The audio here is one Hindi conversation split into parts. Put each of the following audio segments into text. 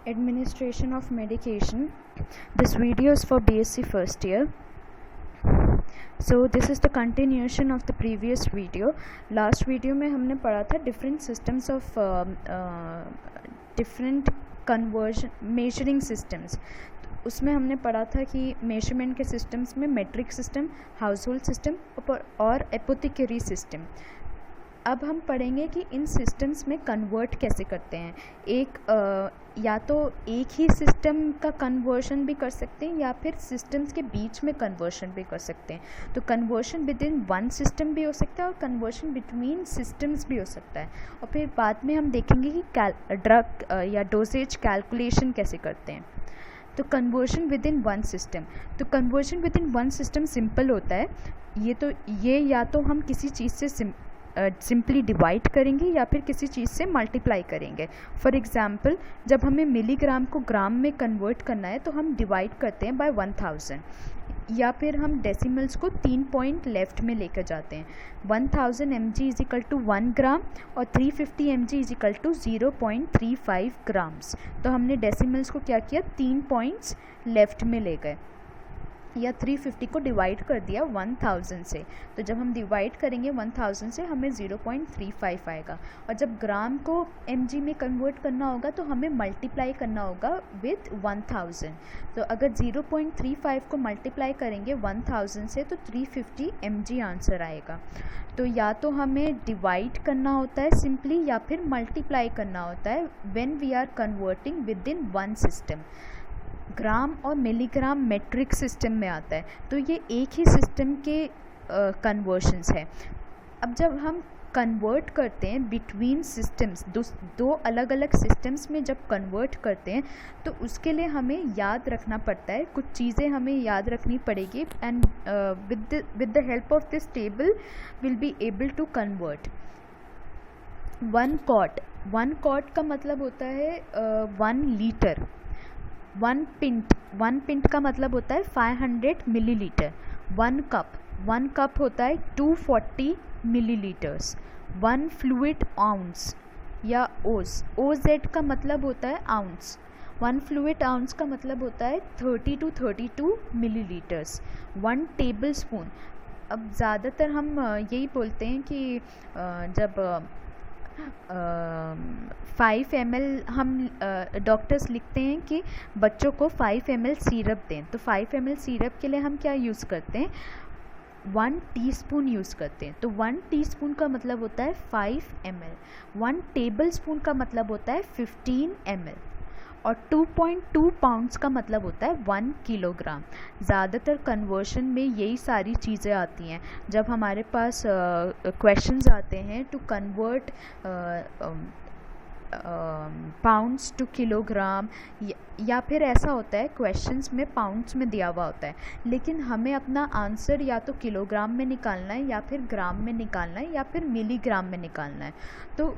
Administration of medication. This video is for BSc first year. So this is the continuation of the previous video. Last video में हमने पढ़ा था different systems of different conversion measuring systems. उसमें हमने पढ़ा था कि मेजरमेंट के सिस्टम्स में मेट्रिक सिस्टम, हाउसहोल्ड सिस्टम और एपोथेकेरी सिस्टम. अब हम पढ़ेंगे कि इन सिस्टम्स में कन्वर्ट कैसे करते हैं. या तो एक ही सिस्टम का कन्वर्शन भी कर सकते हैं या फिर सिस्टम्स के बीच में कन्वर्शन भी कर सकते हैं. तो conversion within one system भी हो सकता है और कन्वर्शन बिटवीन सिस्टम्स भी हो सकता है. और फिर बाद में हम देखेंगे कि ड्रग या डोसेज कैलकुलेशन कैसे करते हैं. तो conversion within one system. तो conversion within one system simple होता है. ये या तो हम किसी चीज़ से सिंपली डिवाइड करेंगे या फिर किसी चीज़ से मल्टीप्लाई करेंगे. फॉर एग्ज़ाम्पल, जब हमें मिलीग्राम को ग्राम में कन्वर्ट करना है तो हम डिवाइड करते हैं बाय 1000, या फिर हम डेसिमल्स को 3 पॉइंट लेफ्ट में लेकर जाते हैं. 1000 mg is equal to 1 gram और 350 mg is equal to 0.35 grams. तो हमने डेसिमल्स को क्या किया, 3 पॉइंट्स लेफ्ट में ले गए या 350 को डिवाइड कर दिया 1000 से. तो जब हम डिवाइड करेंगे 1000 से हमें 0.35 आएगा. और जब ग्राम को mg में कन्वर्ट करना होगा तो हमें मल्टीप्लाई करना होगा विथ 1000. तो अगर 0.35 को मल्टीप्लाई करेंगे 1000 से तो 350 mg आंसर आएगा. तो या तो हमें डिवाइड करना होता है सिंपली या फिर मल्टीप्लाई करना होता है when we are converting within one system. Gram और मिलीग्राम मेट्रिक सिस्टम में आता है. तो ये एक ही सिस्टम के कन्वर्शंस है. अब जब हम कन्वर्ट करते हैं बिटवीन सिस्टम्स, दो अलग अलग सिस्टम्स में जब कन्वर्ट करते हैं तो उसके लिए हमें याद रखना पड़ता है, कुछ चीज़ें हमें याद रखनी पड़ेगी. And with the help of this table will be able to convert. One quart का मतलब होता है 1 लीटर. वन पिंट का मतलब होता है 500 मिलीलीटर. वन कप होता है 240 मिलीलीटर्स. वन फ्लूइड आउंस या ओजेड का मतलब होता है आउंस. वन फ्लूइड आउंस का मतलब होता है 30 to 32 millilitres. One table spoon. अब ज़्यादातर हम यही बोलते हैं कि जब 5 ml हम डॉक्टर्स लिखते हैं कि बच्चों को 5 ml सिरप दें. तो 5 ml सिरप के लिए हम क्या यूज़ करते हैं, 1 टीस्पून यूज़ करते हैं. तो 1 टीस्पून का मतलब होता है 5 ml. 1 टेबल स्पून का मतलब होता है 15 ml. और 2.2 पाउंड्स का मतलब होता है 1 किलोग्राम. ज़्यादातर कन्वर्शन में यही सारी चीज़ें आती हैं. जब हमारे पास क्वेश्चंस आते हैं to convert pounds to kilogram, या फिर ऐसा होता है क्वेश्चंस में पाउंड्स में दिया हुआ होता है लेकिन हमें अपना आंसर या तो किलोग्राम में निकालना है या फिर ग्राम में निकालना है या फिर मिलीग्राम में निकालना है. तो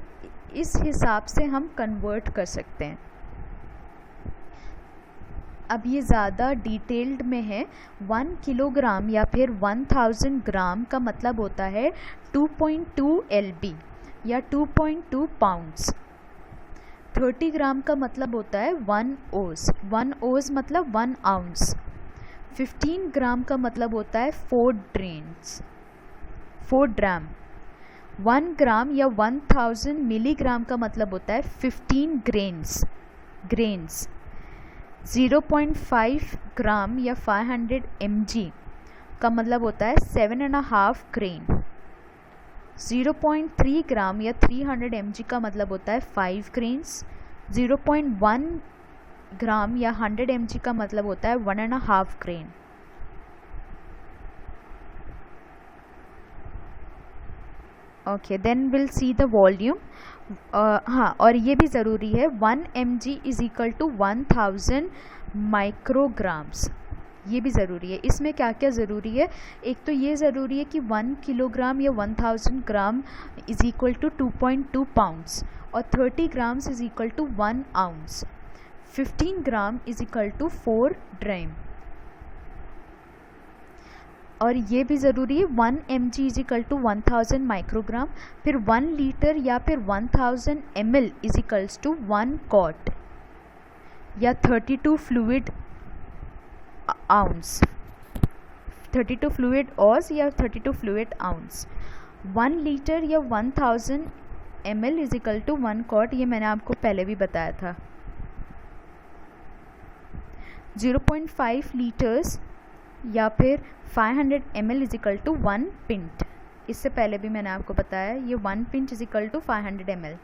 इस हिसाब से हम कन्वर्ट कर सकते हैं. अब ये ज़्यादा डिटेल्ड में है. 1 किलोग्राम या फिर 1000 ग्राम का मतलब होता है 2.2 lb या 2.2 पाउंड्स. 30 ग्राम का मतलब होता है 1 ओज. 1 ओज मतलब 1 आउंस. 15 ग्राम का मतलब होता है 4 ड्राम. 1 ग्राम या 1000 मिलीग्राम का मतलब होता है 15 ग्रेन्स. 0.5 ग्राम या 500 mg का मतलब होता है 7.5 ग्रेन. 0.3 ग्राम या 300 mg का मतलब होता है 5 ग्रेन्स. 0.1 ग्राम या 100 mg का मतलब होता है 1.5 grain. Okay, then will see the volume. हाँ, और ये भी ज़रूरी है 1 mg is equal to 1000 micrograms. ये भी ज़रूरी है. इसमें क्या क्या ज़रूरी है, एक तो ये ज़रूरी है कि 1 किलोग्राम या 1000 gram is equal to 2.2 pounds और 30 grams is equal to 1 ounce. 15 gram is equal to 4 dram. और ये भी ज़रूरी है 1 mg is equal to 1000 microgram. फिर 1 लीटर या फिर 1000 ml is equals to 1 quart. या 32 फ्लूइड आउंस, 32 फ्लूइड ऑज या 32 फ्लूइड आउंस। 1 लीटर या 1000 ml is equal to 1 quart, ये मैंने आपको पहले भी बताया था। 0.5 लीटर्स या फिर 500 ml is equal to 1 pint, इससे पहले भी मैंने आपको बताया ये 1 pint is equal to 500 ml।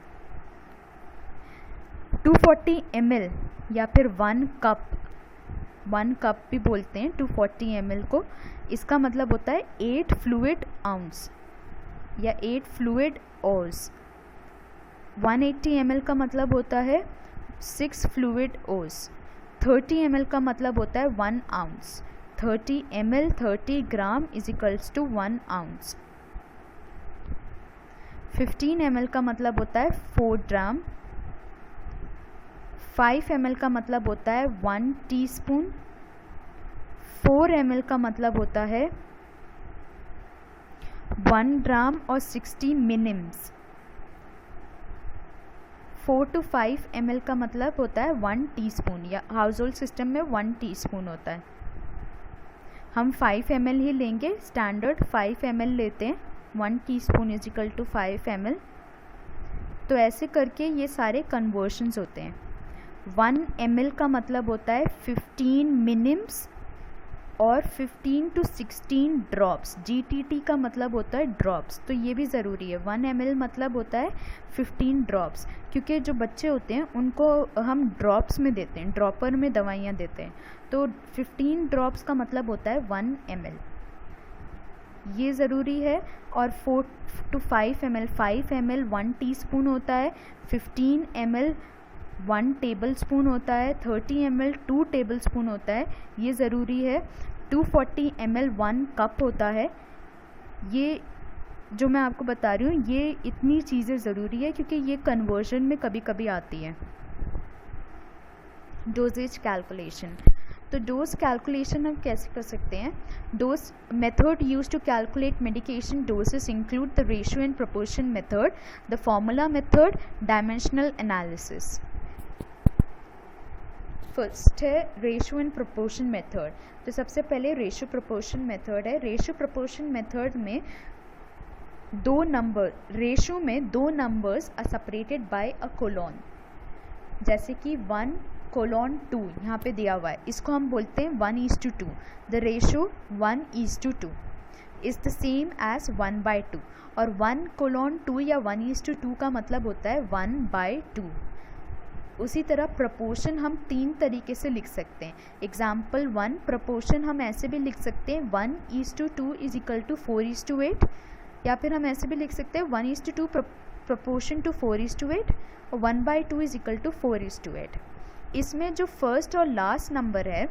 240 ml या फिर 1 कप भी बोलते हैं 240 ml को, इसका मतलब होता है 8 फ्लूइड आउंस या 8 फ्लूइड ओर्स। 180 ml का मतलब होता है 6 फ्लूइड ओर्स। 30 ml का मतलब होता है 1 ounce. 30 ml 30 gram is equals to 1 ounce. 15 ml का मतलब होता है 4 ग्राम। 5 ml का मतलब होता है 1 टीस्पून। 4 ml का मतलब होता है 1 ग्राम और 60 मिनिम्स। 4 to 5 ml का मतलब होता है 1 टीस्पून, या हाउस होल्ड सिस्टम में 1 टीस्पून होता है। हम 5 ml ही लेंगे, स्टैंडर्ड 5 ml लेते हैं। 1 teaspoon is equal to 5 ml। तो ऐसे करके ये सारे कन्वर्शंस होते हैं। 1 ml का मतलब होता है 15 मिनिम्स और 15 to 16 ड्रॉप्स। GTT का मतलब होता है ड्रॉप्स, तो ये भी ज़रूरी है। 1 ml मतलब होता है 15 ड्रॉप्स, क्योंकि जो बच्चे होते हैं उनको हम ड्रॉप्स में देते हैं, ड्रॉपर में दवाइयाँ देते हैं, तो 15 ड्रॉप्स का मतलब होता है 1 ml, ये ज़रूरी है। और 4 to 5 ml, 5 ml 1 टीस्पून होता है, 15 ml 1 टेबल स्पून होता है, 30 ml 2 टेबल स्पून होता है, ये ज़रूरी है। 240 ml 1 कप होता है। ये जो मैं आपको बता रही हूँ ये इतनी चीज़ें ज़रूरी है क्योंकि ये कन्वर्जन में कभी कभी आती है। डोजेज कैलकुलेशन, तो डोज कैलकुलेशन हम कैसे कर सकते हैं? Dose method use to calculate medication doses include the ratio and proportion method, the formula method, dimensional analysis. First है रेशियो एंड प्रोपोर्शन मेथड। तो सबसे पहले रेशियो प्रोपोर्शन मेथड है। रेशियो प्रोपोर्शन मेथड में रेशियो में दो numbers are separated by a colon, जैसे कि 1:2 यहाँ पे दिया हुआ है, इसको हम बोलते हैं 1:2। The ratio 1:2 is the same as 1/2, और 1:2 या 1:2 का मतलब होता है 1/2। उसी तरह प्रपोर्शन हम 3 तरीके से लिख सकते हैं। एग्जाम्पल 1, प्रपोर्शन हम ऐसे भी लिख सकते हैं 1:2 इज इक्वल टू 4:8, या फिर हम ऐसे भी लिख सकते हैं 1:2 प्रपोर्शन टू 4:8 और 1/2 इज इक्वल टू 4:8। इसमें जो फर्स्ट और लास्ट नंबर है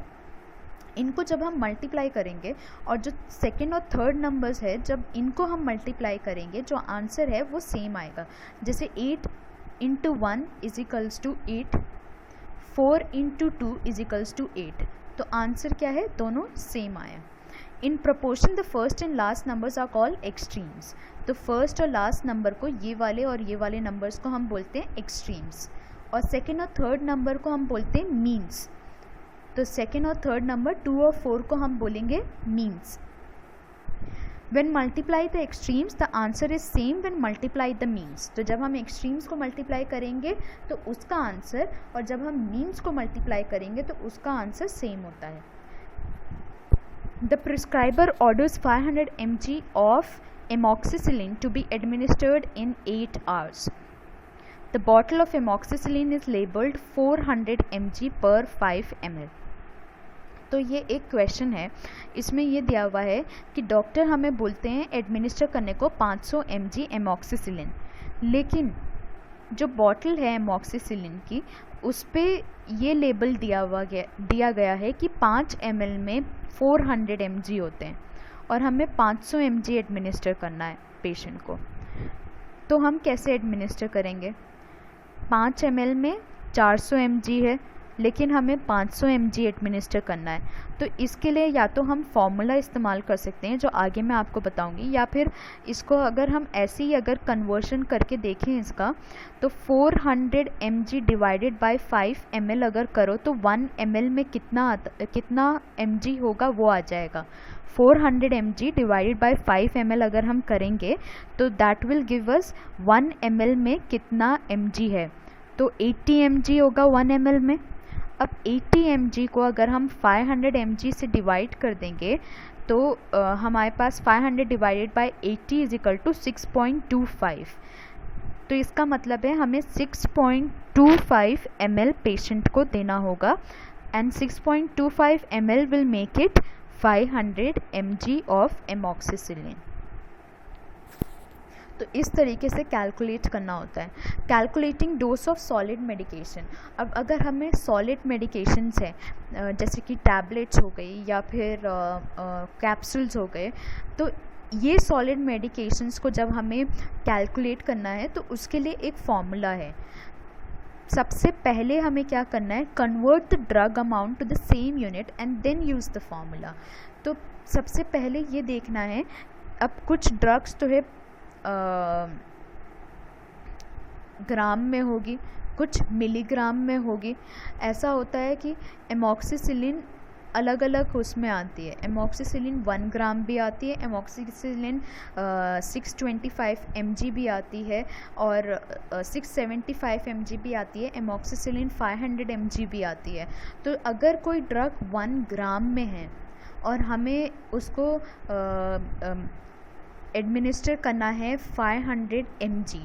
इनको जब हम मल्टीप्लाई करेंगे, और जो सेकेंड और थर्ड नंबर्स है जब इनको हम मल्टीप्लाई करेंगे, जो आंसर है वो सेम आएगा। जैसे 8 into 1 is equals to 8, 4 into 2 is equals to 8, तो आंसर क्या है? दोनों सेम आया। In proportion the first and last numbers are called extremes. तो फर्स्ट और लास्ट नंबर को, ये वाले और ये वाले नंबर्स को हम बोलते हैं एक्सट्रीम्स, और सेकेंड और थर्ड नंबर को हम बोलते हैं मीन्स। तो सेकेंड और थर्ड नंबर 2 और 4 को हम बोलेंगे means. When multiply the extremes, the answer is same when multiply the means. तो जब हम extremes को multiply करेंगे तो उसका आंसर, और जब हम means को multiply करेंगे तो उसका आंसर same होता है। The prescriber orders 500 mg of amoxicillin to be administered in 8 hours. The bottle of amoxicillin is labeled 400 mg per 5 ml. तो ये एक क्वेश्चन है, इसमें ये दिया हुआ है कि डॉक्टर हमें बोलते हैं एडमिनिस्टर करने को 500 mg एमॉक्सिसिलिन, लेकिन जो बॉटल है एमॉक्सिसिलिन की उस पर ये लेबल दिया गया है कि 5 ml में 400 mg होते हैं और हमें 500 mg एडमिनिस्टर करना है पेशेंट को। तो हम कैसे एडमिनिस्टर करेंगे? 5 ml में 400 mg है, लेकिन हमें 500 mg एडमिनिस्टर करना है। तो इसके लिए या तो हम फॉर्मूला इस्तेमाल कर सकते हैं जो आगे मैं आपको बताऊंगी, या फिर इसको अगर हम ऐसे ही अगर कन्वर्शन करके देखें इसका, तो 400 mg डिवाइडेड बाय 5 ml अगर करो तो 1 ml में कितना mg होगा वो आ जाएगा। 400 mg डिवाइडेड बाय 5 ml अगर हम करेंगे तो that will give us 1 ml में कितना mg है, तो 80 mg होगा 1 ml में। अब 80 mg को अगर हम 500 mg से डिवाइड कर देंगे तो हमारे पास 500 divided by 80 is equal to 6.25। तो इसका मतलब है हमें 6.25 ml पेशेंट को देना होगा, and 6.25 ml will make it 500 mg of amoxicillin. तो इस तरीके से कैलकुलेट करना होता है। Calculating dose of solid medication. अब अगर हमें सॉलिड मेडिकेशंस है जैसे कि टैबलेट्स हो गई या फिर कैप्सूल्स हो गए, तो ये सॉलिड मेडिकेशंस को जब हमें कैलकुलेट करना है तो उसके लिए एक फॉर्मूला है। सबसे पहले हमें क्या करना है, convert the drug amount to the same unit and then use the formula. तो सबसे पहले ये देखना है, अब कुछ ड्रग्स तो है ग्राम में होगी, कुछ मिलीग्राम में होगी। ऐसा होता है कि एमॉक्सिसिलिन अलग अलग उसमें आती है। एमॉक्सिसिलिन 1 ग्राम भी आती है, एमॉक्सिसिलिन 625 mg भी आती है, और 675 mg भी आती है, एमॉक्सिसिलिन 500 mg भी आती है। तो अगर कोई ड्रग 1 ग्राम में है और हमें उसको एडमिनिस्टर करना है 500 mg,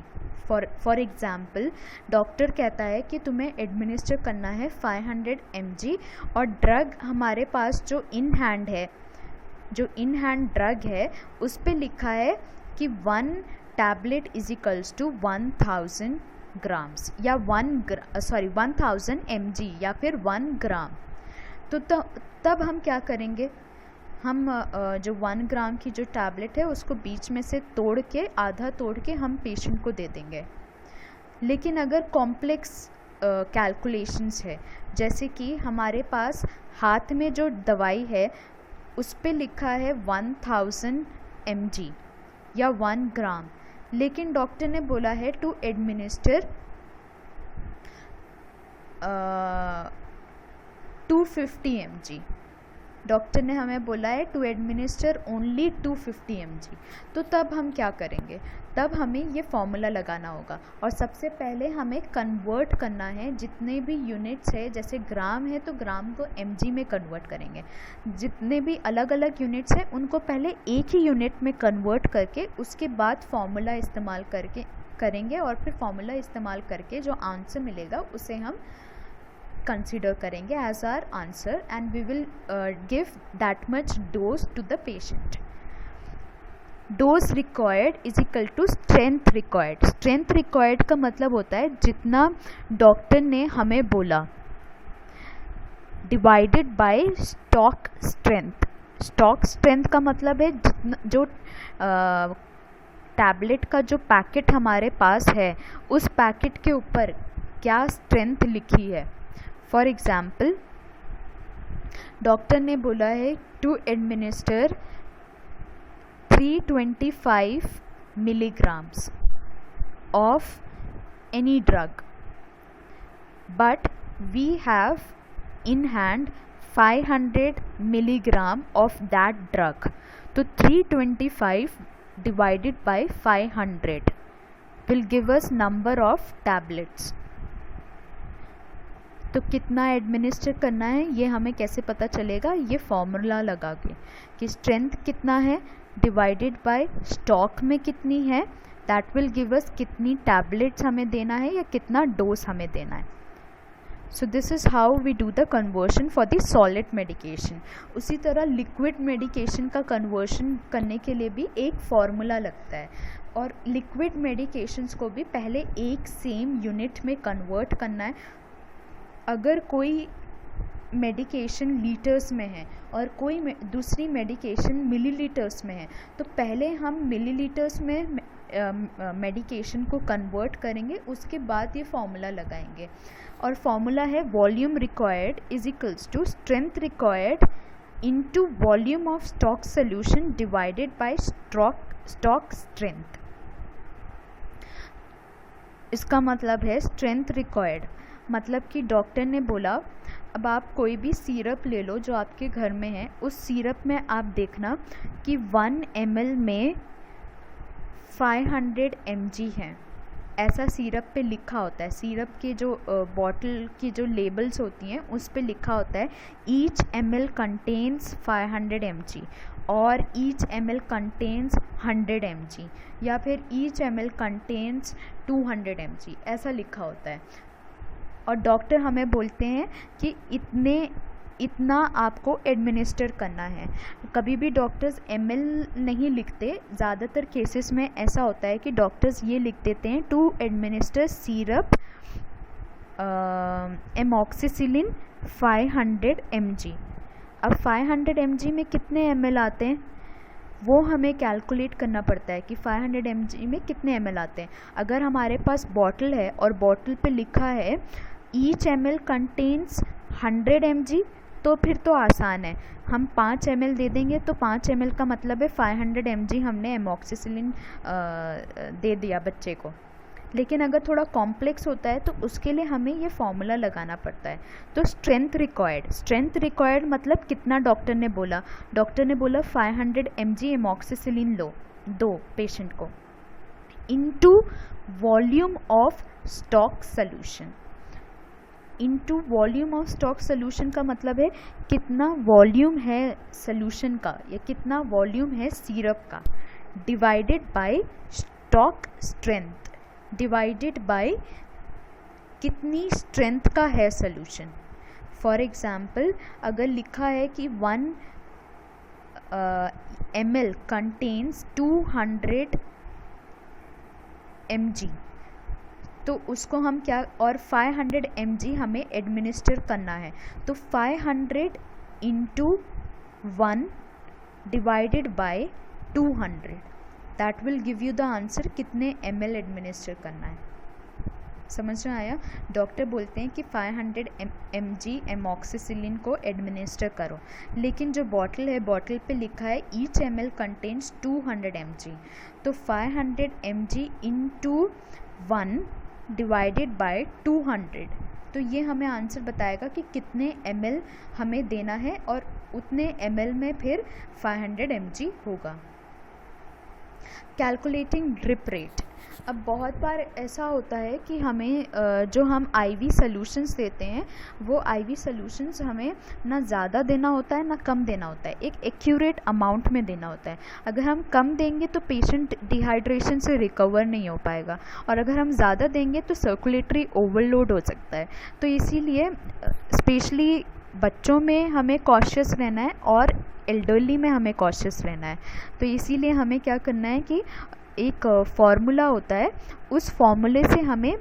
फॉर एग्ज़ाम्पल डॉक्टर कहता है कि तुम्हें एडमिनिस्टर करना है 500 mg, और ड्रग हमारे पास जो इन हैंड ड्रग है उस पे लिखा है कि 1 tablet is equals to 1000 grams या 1000 mg या फिर 1 ग्राम। तो तब हम क्या करेंगे, हम जो 1 ग्राम की जो टैबलेट है उसको बीच में से आधा तोड़ के हम पेशेंट को दे देंगे। लेकिन अगर कॉम्प्लेक्स कैलकुलेशंस है, जैसे कि हमारे पास हाथ में जो दवाई है उस पे लिखा है 1000 mg या 1 ग्राम, लेकिन डॉक्टर ने बोला है टू एडमिनिस्टर 250 mg। डॉक्टर ने हमें बोला है टू एडमिनिस्टर ओनली 250 mg। तो तब हम क्या करेंगे, तब हमें ये फॉर्मूला लगाना होगा, और सबसे पहले हमें कन्वर्ट करना है जितने भी यूनिट्स है, जैसे ग्राम है तो ग्राम को mg में कन्वर्ट करेंगे। जितने भी अलग अलग यूनिट्स हैं उनको पहले एक ही यूनिट में कन्वर्ट करके उसके बाद फॉर्मूला इस्तेमाल करेंगे, और फिर फॉर्मूला इस्तेमाल करके जो आंसर मिलेगा उसे हम consider करेंगे as our answer, and we will give that much dose to the patient. Dose required is equal to strength required. Strength required का मतलब होता है जितना डॉक्टर ने हमें बोला divided by stock strength. Stock strength का मतलब है जितना जो टैबलेट का जो पैकेट हमारे पास है उस पैकेट के ऊपर क्या स्ट्रेंथ लिखी है। फॉर एग्ज़ाम्पल डॉक्टर ने बोला है to administer 325 milligrams of any drug, but we have in hand 500 milligram of that drug. तो 325 divided by 500 will give us number of tablets. तो कितना एडमिनिस्टर करना है ये हमें कैसे पता चलेगा, ये फॉर्मूला लगा के कि स्ट्रेंथ कितना है डिवाइडेड बाय स्टॉक में कितनी है, दैट विल गिव अस कितनी टैबलेट्स हमें देना है या कितना डोज हमें देना है। So this is how we do the conversion for the solid medication. उसी तरह लिक्विड मेडिकेशन का कन्वर्शन करने के लिए भी एक फार्मूला लगता है, और लिक्विड मेडिकेशंस को भी पहले एक सेम यूनिट में कन्वर्ट करना है। अगर कोई मेडिकेशन लीटर्स में है और कोई दूसरी मेडिकेशन मिलीलीटर्स में है, तो पहले हम मिलीलीटर्स में मेडिकेशन को कन्वर्ट करेंगे, उसके बाद ये फॉर्मूला लगाएंगे। और फॉर्मूला है volume required is equals to strength required into volume of stock solution divided by stock strength. इसका मतलब है स्ट्रेंथ रिक्वायर्ड मतलब कि डॉक्टर ने बोला अब आप कोई भी सिरप ले लो जो आपके घर में है, उस सिरप में आप देखना कि 1 ml में 500 mg है, ऐसा सिरप पे लिखा होता है। सिरप के जो बॉटल की जो लेबल्स होती हैं उस पे लिखा होता है ईच ml कंटेन्स 500 mg और ईच ml कंटेन्स 100 mg या फिर ईच ml कंटेन्स 200 mg, ऐसा लिखा होता है। और डॉक्टर हमें बोलते हैं कि इतना आपको एडमिनिस्टर करना है। कभी भी डॉक्टर्स ml नहीं लिखते, ज़्यादातर केसेस में ऐसा होता है कि डॉक्टर्स ये लिख देते हैं to administer syrup amoxicillin 500 mg। अब 500 mg में कितने ml आते हैं वो हमें कैलकुलेट करना पड़ता है कि 500 mg में कितने ml आते हैं। अगर हमारे पास बॉटल है और बॉटल पे लिखा है ईच ml कंटेन्स 100 mg, तो फिर तो आसान है, हम 5 ml दे देंगे तो 5 ml का मतलब है 500 mg हमने एमॉक्सिसिलिन दे दिया बच्चे को। लेकिन अगर थोड़ा कॉम्प्लेक्स होता है तो उसके लिए हमें ये फॉर्मूला लगाना पड़ता है। तो स्ट्रेंथ रिक्वायर्ड मतलब कितना डॉक्टर ने बोला, 500 mg एमॉक्सिसिलिन दो पेशेंट को into volume of stock solution. Into volume of stock solution का मतलब है कितना वॉल्यूम है सोल्यूशन का या कितना वॉल्यूम है सिरप का, divided by stock strength, divided by कितनी स्ट्रेंथ का है सोल्यूशन। फॉर एग्जाम्पल अगर लिखा है कि 1 ml कंटेन्स 200 mg, तो उसको हम क्या, और 500 mg हमें एडमिनिस्टर करना है, तो 500 into 1 divided by 200, that will give you the answer कितने ml एडमिनिस्टर करना है। समझ में आया? डॉक्टर बोलते हैं कि 500 mg एमॉक्सिसिलिन को एडमिनिस्टर करो, लेकिन जो बॉटल है बॉटल पे लिखा है ईच ml कंटेन्स 200 mg, तो 500 mg इंटू 1 डिवाइडेड बाय 200, तो ये हमें आंसर बताएगा कि कितने ml हमें देना है और उतने ml में फिर 500 mg होगा। Calculating drip rate. अब बहुत बार ऐसा होता है कि हमें जो हम IV सॉल्यूशंस देते हैं वो IV सॉल्यूशंस हमें ना ज़्यादा देना होता है ना कम देना होता है, एक एक्यूरेट अमाउंट में देना होता है। अगर हम कम देंगे तो पेशेंट डिहाइड्रेशन से रिकवर नहीं हो पाएगा, और अगर हम ज़्यादा देंगे तो सर्कुलेटरी ओवरलोड हो सकता है। तो इसीलिए स्पेशली बच्चों में हमें कॉशियस रहना है और एल्डरली में हमें कॉशियस रहना है। तो इसीलिए हमें क्या करना है कि एक फॉर्मूला होता है, उस फॉर्मूले से हमें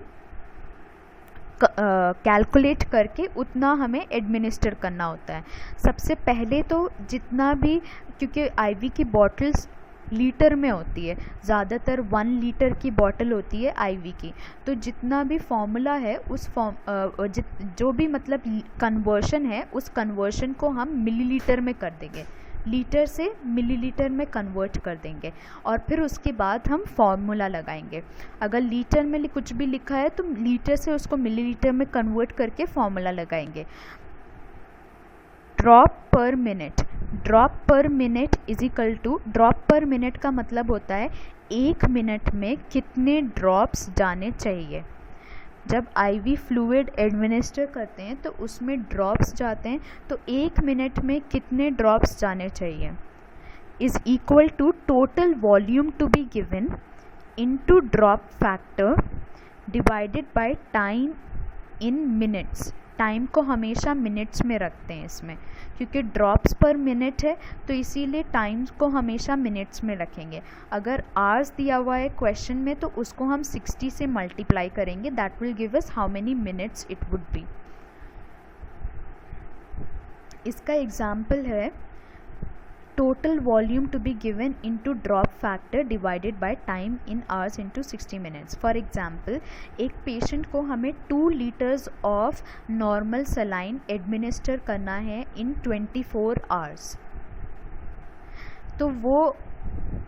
कैलकुलेट करके उतना हमें एडमिनिस्टर करना होता है। सबसे पहले तो जितना भी, क्योंकि IV की बॉटल्स लीटर में होती है, ज़्यादातर 1 लीटर की बॉटल होती है IV की, तो जितना भी फॉर्मूला है उस जो भी मतलब कन्वर्शन है उस कन्वर्शन को हम मिलीलीटर में कर देंगे, लीटर से मिलीलीटर में कन्वर्ट कर देंगे, और फिर उसके बाद हम फॉर्मूला लगाएंगे। अगर लीटर में कुछ भी लिखा है तो लीटर से उसको मिलीलीटर में कन्वर्ट करके फॉर्मूला लगाएंगे। Drop per minute is equal to, drop per minute का मतलब होता है 1 मिनट में कितने ड्रॉप्स जाने चाहिए। जब IV फ्लूइड एडमिनिस्टर करते हैं तो उसमें ड्रॉप्स जाते हैं, तो 1 मिनट में कितने ड्रॉप्स जाने चाहिए is equal to total volume to be given into drop factor divided by time in minutes. Time को हमेशा मिनट्स में रखते हैं इसमें, क्योंकि ड्रॉप्स पर मिनट है तो इसीलिए टाइम को हमेशा मिनट्स में रखेंगे। अगर आवर्स दिया हुआ है क्वेश्चन में तो उसको हम 60 से मल्टीप्लाई करेंगे, that will give us how many minutes it would be. इसका एग्जाम्पल है total volume to be given into drop factor divided by time in hours into 60 minutes. For example, एक पेशेंट को हमें 2 litres of normal saline administer करना है इन 24 आवर्स, तो वो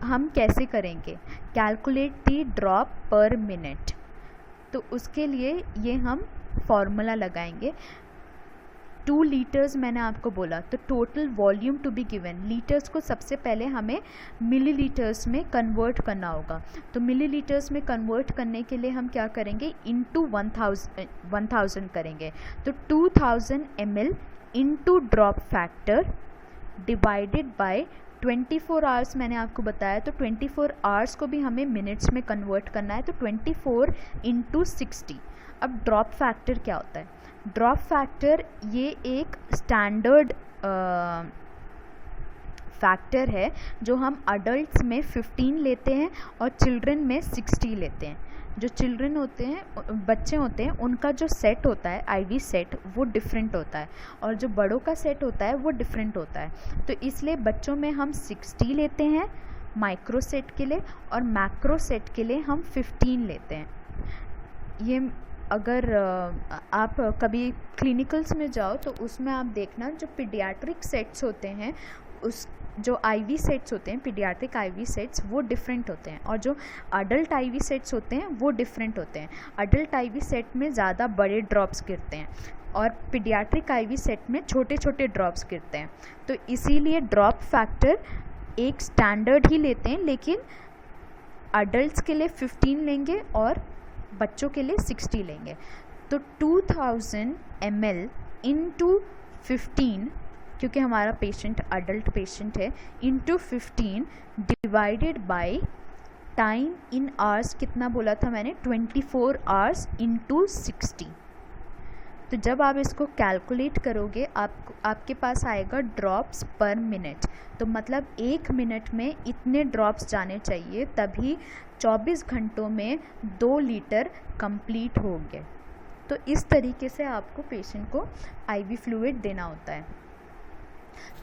हम कैसे करेंगे? Calculate the drop per minute. तो उसके लिए ये हम फॉर्मूला लगाएंगे। 2 लीटर्स मैंने आपको बोला, तो total volume to be given, litres को सबसे पहले हमें मिलीलीटर्स में कन्वर्ट करना होगा। तो मिलीलीटर्स में कन्वर्ट करने के लिए हम क्या करेंगे? इंटू 1000 करेंगे। तो 2000 ml into drop factor divided bye 24 hours मैंने आपको बताया, तो 24 आवर्स को भी हमें मिनट्स में कन्वर्ट करना है, तो 24 इंटू 60। अब ड्रॉप फैक्टर क्या होता है? ड्रॉप फैक्टर ये एक स्टैंडर्ड फैक्टर है जो हम अडल्ट्स में 15 लेते हैं और चिल्ड्रन में 60 लेते हैं। जो चिल्ड्रन होते हैं, बच्चे होते हैं, उनका जो सेट होता है आईवी सेट, वो डिफरेंट होता है, और जो बड़ों का सेट होता है वो डिफरेंट होता है। तो इसलिए बच्चों में हम 60 लेते हैं माइक्रो सेट के लिए, और मैक्रो सेट के लिए हम 15 लेते हैं। ये अगर आप कभी क्लिनिकल्स में जाओ तो उसमें आप देखना, जो पीडियाट्रिक सेट्स होते हैं, उस जो आईवी सेट्स होते हैं, पीडियाट्रिक आईवी सेट्स, वो डिफरेंट होते हैं, और जो अडल्ट आईवी सेट्स होते हैं वो डिफरेंट होते हैं। अडल्ट आईवी सेट में ज़्यादा बड़े ड्रॉप्स गिरते हैं और पीडियाट्रिक आईवी सेट में छोटे छोटे ड्रॉप्स गिरते हैं। तो इसीलिए ड्रॉप फैक्टर एक स्टैंडर्ड ही लेते हैं, लेकिन अडल्ट्स के लिए 15 लेंगे और बच्चों के लिए 60 लेंगे। तो 2000 ml इंटू 15, क्योंकि हमारा पेशेंट अडल्ट पेशेंट है, into 15 divided by time in hours, कितना बोला था मैंने? 24 आवर्स इंटू 60। तो जब आप इसको कैलकुलेट करोगे आपके पास आएगा ड्रॉप्स पर मिनट। तो मतलब 1 मिनट में इतने ड्रॉप्स जाने चाहिए, तभी 24 घंटों में 2 लीटर कंप्लीट होंगे। तो इस तरीके से आपको पेशेंट को आईवी फ्लूइड देना होता है।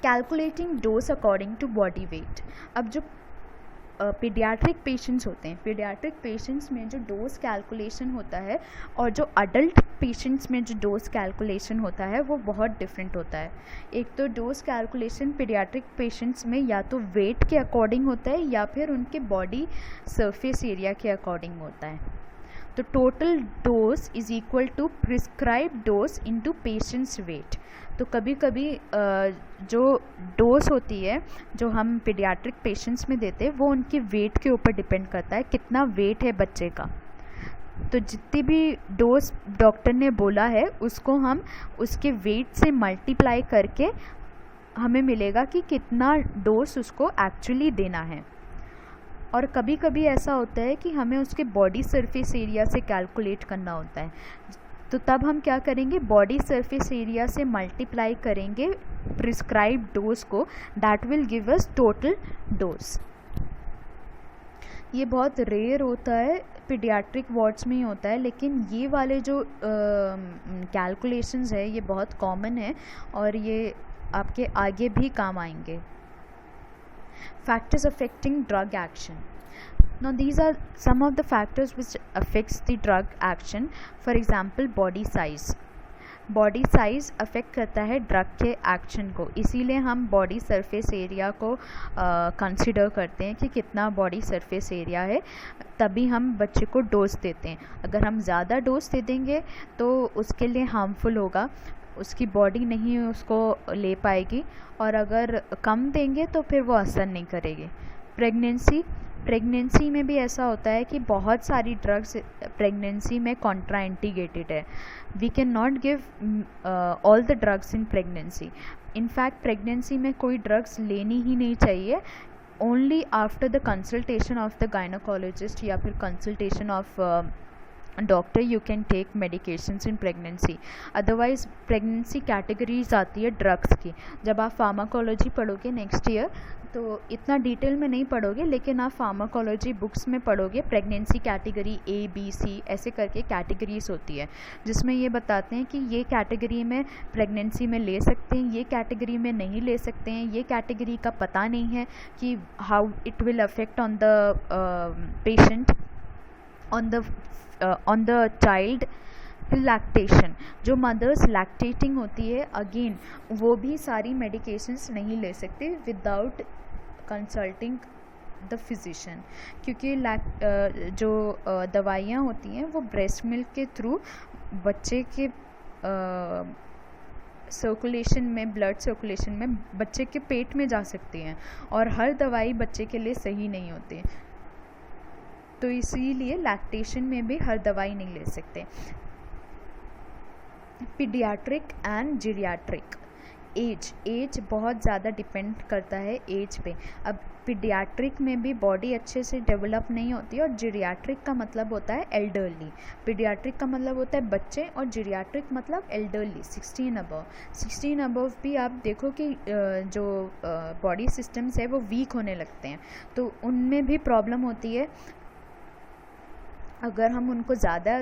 Calculating dose according to body weight. अब जो पीडियाट्रिक पेशेंट्स होते हैं, पीडियाट्रिक पेशेंट्स में जो डोज कैलकुलेशन होता है और जो अडल्ट पेशेंट्स में जो डोज कैलकुलेशन होता है वो बहुत डिफरेंट होता है। एक तो डोज कैलकुलेशन पीडियाट्रिक पेशेंट्स में या तो वेट के अकॉर्डिंग होता है या फिर उनके बॉडी सरफेस एरिया के अकॉर्डिंग होता है। तो total dose is equal to prescribe dose into patient's weight. तो कभी कभी जो डोज होती है जो हम पीडियाट्रिक पेशेंट्स में देते हैं वो उनके वेट के ऊपर डिपेंड करता है, कितना वेट है बच्चे का। तो जितनी भी डोज डॉक्टर ने बोला है उसको हम उसके वेट से मल्टीप्लाई करके हमें मिलेगा कि कितना डोज उसको एक्चुअली देना है। और कभी कभी ऐसा होता है कि हमें उसके बॉडी सरफेस एरिया से कैलकुलेट करना होता है, तो तब हम क्या करेंगे? बॉडी सरफेस एरिया से मल्टीप्लाई करेंगे प्रिस्क्राइब डोज को, that will give us total dose. ये बहुत रेयर होता है, पीडियाट्रिक वार्ड्स में ही होता है, लेकिन ये वाले जो कैलकुलेशंस है ये बहुत कॉमन है और ये आपके आगे भी काम आएंगे। Factors affecting drug action. Now these are some of the factors which affects the drug action. For example, body size. Body size affect करता है ड्रग के एक्शन को, इसीलिए हम बॉडी सरफेस एरिया को कंसिडर करते हैं कि कितना बॉडी सरफेस एरिया है, तभी हम बच्चे को डोज देते हैं। अगर हम ज़्यादा डोज दे देंगे तो उसके लिए हार्मफुल होगा, उसकी बॉडी नहीं उसको ले पाएगी, और अगर कम देंगे तो फिर वो असर नहीं करेगी। प्रेगनेंसी में भी ऐसा होता है कि बहुत सारी ड्रग्स प्रेगनेंसी में कॉन्ट्राइंडिकेटेड है। We can not give all the drugs in pregnancy. In fact pregnancy में कोई ड्रग्स लेनी ही नहीं चाहिए, only after the consultation of the gynaecologist या फिर consultation of doctor you can take medications in pregnancy. Otherwise pregnancy categories आती है ड्रग्स की। जब आप फार्माकोलॉजी पढ़ोगे नेक्स्ट ईयर तो इतना डिटेल में नहीं पढ़ोगे, लेकिन आप फार्माकोलॉजी बुक्स में पढ़ोगे pregnancy category A B C ऐसे करके कैटेगरीज होती है, जिसमें ये बताते हैं कि ये कैटेगरी में प्रेगनेंसी में ले सकते हैं, ये कैटेगरी में नहीं ले सकते हैं, ये कैटेगरी का पता नहीं है कि how it will affect on the patient, on the child. Lactation, जो मदर्स लैक्टेटिंग होती है अगेन वो भी सारी मेडिकेशंस नहीं ले सकते विदाउट कंसल्टिंग द फिजिशियन, क्योंकि जो दवाइयाँ होती हैं वो ब्रेस्ट मिल्क के थ्रू बच्चे के सर्कुलेशन में, ब्लड सर्कुलेशन में बच्चे के पेट में जा सकती हैं, और हर दवाई बच्चे के लिए सही नहीं होती, तो इसीलिए लैक्टेशन में भी हर दवाई नहीं ले सकते। पीडियाट्रिक एंड जीरियाट्रिक, एज बहुत ज़्यादा डिपेंड करता है एज पे। अब पीडियाट्रिक में भी बॉडी अच्छे से डेवलप नहीं होती, और जीरियाट्रिक का मतलब होता है एल्डरली। पीडियाट्रिक का मतलब होता है बच्चे, और जीरियाट्रिक मतलब एल्डरली, 16 अबव। 16 अबव भी आप देखो कि जो बॉडी सिस्टम्स है वो वीक होने लगते हैं, तो उनमें भी प्रॉब्लम होती है अगर हम उनको ज़्यादा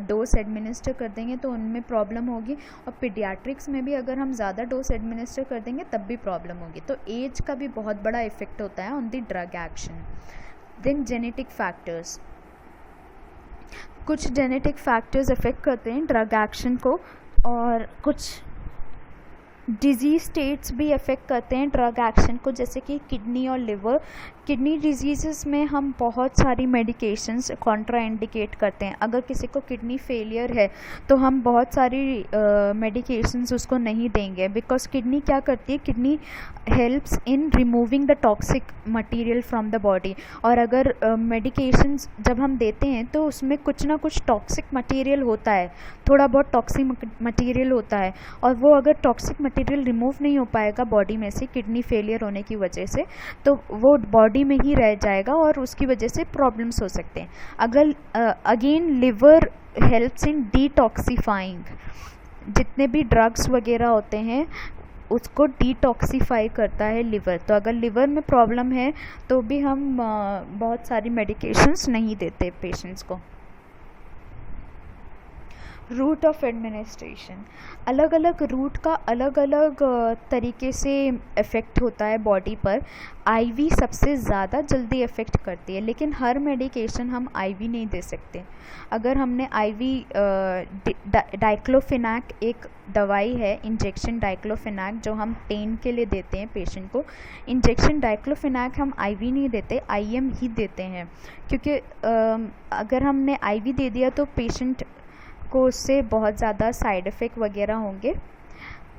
डोज एडमिनिस्टर कर देंगे तो उनमें प्रॉब्लम होगी, और पीडियाट्रिक्स में भी अगर हम ज़्यादा डोज एडमिनिस्टर कर देंगे तब भी प्रॉब्लम होगी। तो एज का भी बहुत बड़ा इफेक्ट होता है on the drug action. Then genetic factors, कुछ जेनेटिक फैक्टर्स इफेक्ट करते हैं ड्रग एक्शन को, और कुछ डिजीज़ स्टेट्स भी अफेक्ट करते हैं ड्रग एक्शन को, जैसे कि किडनी और लिवर। किडनी डिजीज़ में हम बहुत सारी मेडिकेशंस कॉन्ट्रा इंडिकेट करते हैं। अगर किसी को किडनी फेलियर है तो हम बहुत सारी मेडिकेशंस उसको नहीं देंगे, बिकॉज किडनी क्या करती है, kidney helps in removing the toxic material from the body, और अगर मेडिकेशंस जब हम देते हैं तो उसमें कुछ ना कुछ टॉक्सिक मटेरियल होता है, थोड़ा बहुत टॉक्सिक मटेरियल होता है, और वो अगर टॉक्सिक मटेरियल रिमूव नहीं हो पाएगा बॉडी में से किडनी फेलियर होने की वजह से, तो वो बॉडी में ही रह जाएगा और उसकी वजह से प्रॉब्लम्स हो सकते हैं। अगर again liver helps in detoxifying, जितने भी ड्रग्स वगैरह होते हैं उसको डिटॉक्सिफाई करता है लिवर। तो अगर लिवर में प्रॉब्लम है तो भी हम बहुत सारी मेडिकेशंस नहीं देते पेशेंट्स को। रूट ऑफ एडमिनिस्ट्रेशन, अलग अलग रूट का अलग अलग तरीके से इफ़ेक्ट होता है बॉडी पर। आईवी सबसे ज़्यादा जल्दी इफ़ेक्ट करती है, लेकिन हर मेडिकेशन हम आईवी नहीं दे सकते। अगर हमने आईवी डाइक्लोफिनैक एक दवाई है, इंजेक्शन डाइक्लोफिनैक, जो हम पेन के लिए देते हैं पेशेंट को, इंजेक्शन डाइक्लोफिनैक हम आईवी नहीं देते, आईएम ही देते हैं, क्योंकि अगर हमने आईवी दे दिया तो पेशेंट को उससे बहुत ज़्यादा साइड इफ़ेक्ट वगैरह होंगे,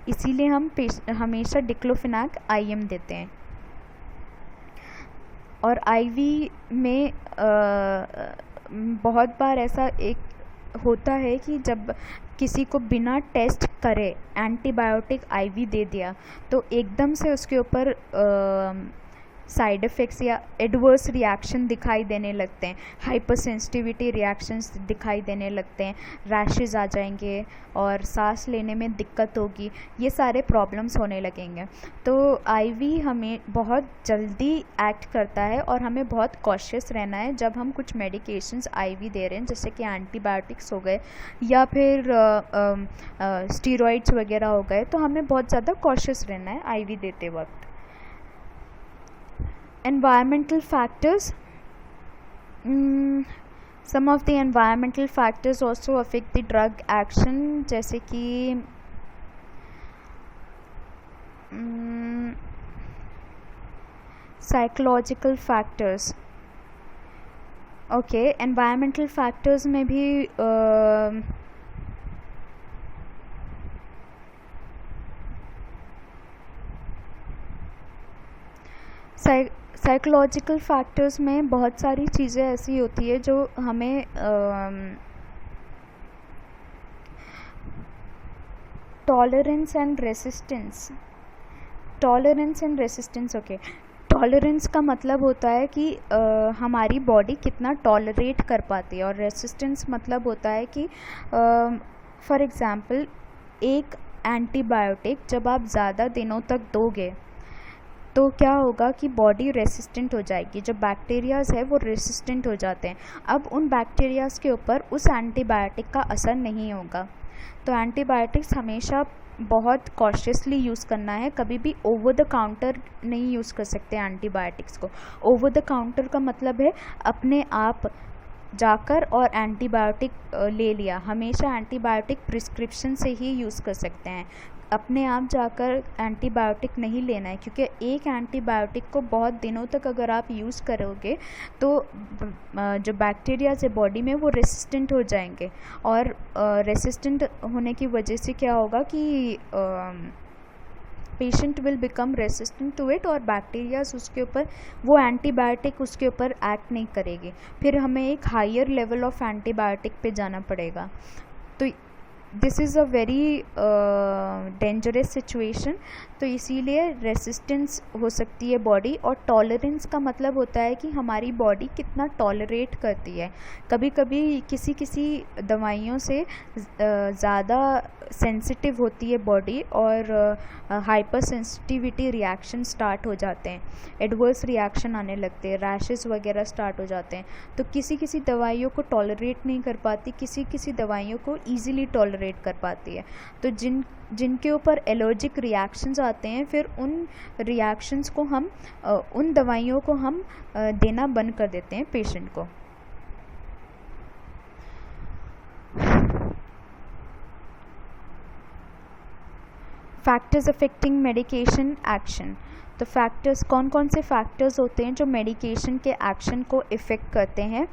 इसीलिए हम हमेशा डिक्लोफिनैक आईएम देते हैं। और आईवी में बहुत बार ऐसा एक होता है कि जब किसी को बिना टेस्ट करे एंटीबायोटिक आईवी दे दिया तो एकदम से उसके ऊपर साइड इफ़ेक्ट्स या एडवर्स रिएक्शन दिखाई देने लगते हैं, हाइपर सेंसिटिविटी रिएक्शंस दिखाई देने लगते हैं, रैशेस आ जाएंगे और सांस लेने में दिक्कत होगी, ये सारे प्रॉब्लम्स होने लगेंगे। तो आईवी हमें बहुत जल्दी एक्ट करता है और हमें बहुत कॉशियस रहना है जब हम कुछ मेडिकेशंस आईवी दे रहे हैं, जैसे कि एंटीबायोटिक्स हो गए या फिर स्टीरॉइड्स वगैरह हो गए, तो हमें बहुत ज़्यादा कॉशियस रहना है आईवी देते वक्त। Environmental factors, some of the environmental factors also affect the drug action, जैसे कि psychological factors। okay, environmental factors में भी साइकोलॉजिकल फैक्टर्स में बहुत सारी चीज़ें ऐसी होती है जो हमें tolerance and resistance, okay, tolerance का मतलब होता है कि हमारी बॉडी कितना टॉलरेट कर पाती है, और रेसिस्टेंस मतलब होता है कि फॉर एग्ज़ाम्पल एक एंटीबायोटिक जब आप ज़्यादा दिनों तक दोगे तो क्या होगा कि बॉडी रेसिस्टेंट हो जाएगी, जो बैक्टीरियाज़ है वो रेसिस्टेंट हो जाते हैं। अब उन बैक्टीरियाज़ के ऊपर उस एंटीबायोटिक का असर नहीं होगा। तो एंटीबायोटिक्स हमेशा बहुत कॉशियसली यूज़ करना है, कभी भी ओवर द काउंटर नहीं यूज़ कर सकते एंटीबायोटिक्स को। ओवर द काउंटर का मतलब है अपने आप जाकर और एंटीबायोटिक ले लिया। हमेशा एंटीबायोटिक प्रिस्क्रिप्शन से ही यूज़ कर सकते हैं, अपने आप जाकर एंटीबायोटिक नहीं लेना है, क्योंकि एक एंटीबायोटिक को बहुत दिनों तक अगर आप यूज़ करोगे तो जो बैक्टीरियाज है बॉडी में वो रेसिस्टेंट हो जाएंगे, और रेसिस्टेंट होने की वजह से क्या होगा कि patient will become resistant to it, और बैक्टीरियाज उसके ऊपर, वो एंटीबायोटिक उसके ऊपर एक्ट नहीं करेगी, फिर हमें एक हायर लेवल ऑफ एंटीबायोटिक पे जाना पड़ेगा। तो this is a very dangerous situation. तो इसीलिए रेसिस्टेंस हो सकती है बॉडी, और टॉलरेंस का मतलब होता है कि हमारी बॉडी कितना टॉलरेट करती है। कभी कभी किसी किसी दवाइयों से ज़्यादा सेंसिटिव होती है बॉडी, और हाइपर सेंसिटिविटी रिएक्शन स्टार्ट हो जाते हैं, एडवर्स रिएक्शन आने लगते हैं, रैशेस वगैरह स्टार्ट हो जाते हैं। तो किसी किसी दवाइयों को टॉलरेट नहीं कर पाती, किसी किसी दवाइयों को ईजिली टॉलरेट कर पाती है। तो जिनके ऊपर एलर्जिक रिएक्शंस आते हैं, फिर उन रिएक्शंस को हम उन दवाइयों को हम देना बंद कर देते हैं पेशेंट को। Factors affecting medication action. तो फैक्टर्स, कौन कौन से फैक्टर्स होते हैं जो मेडिकेशन के एक्शन को इफ़ेक्ट करते हैं?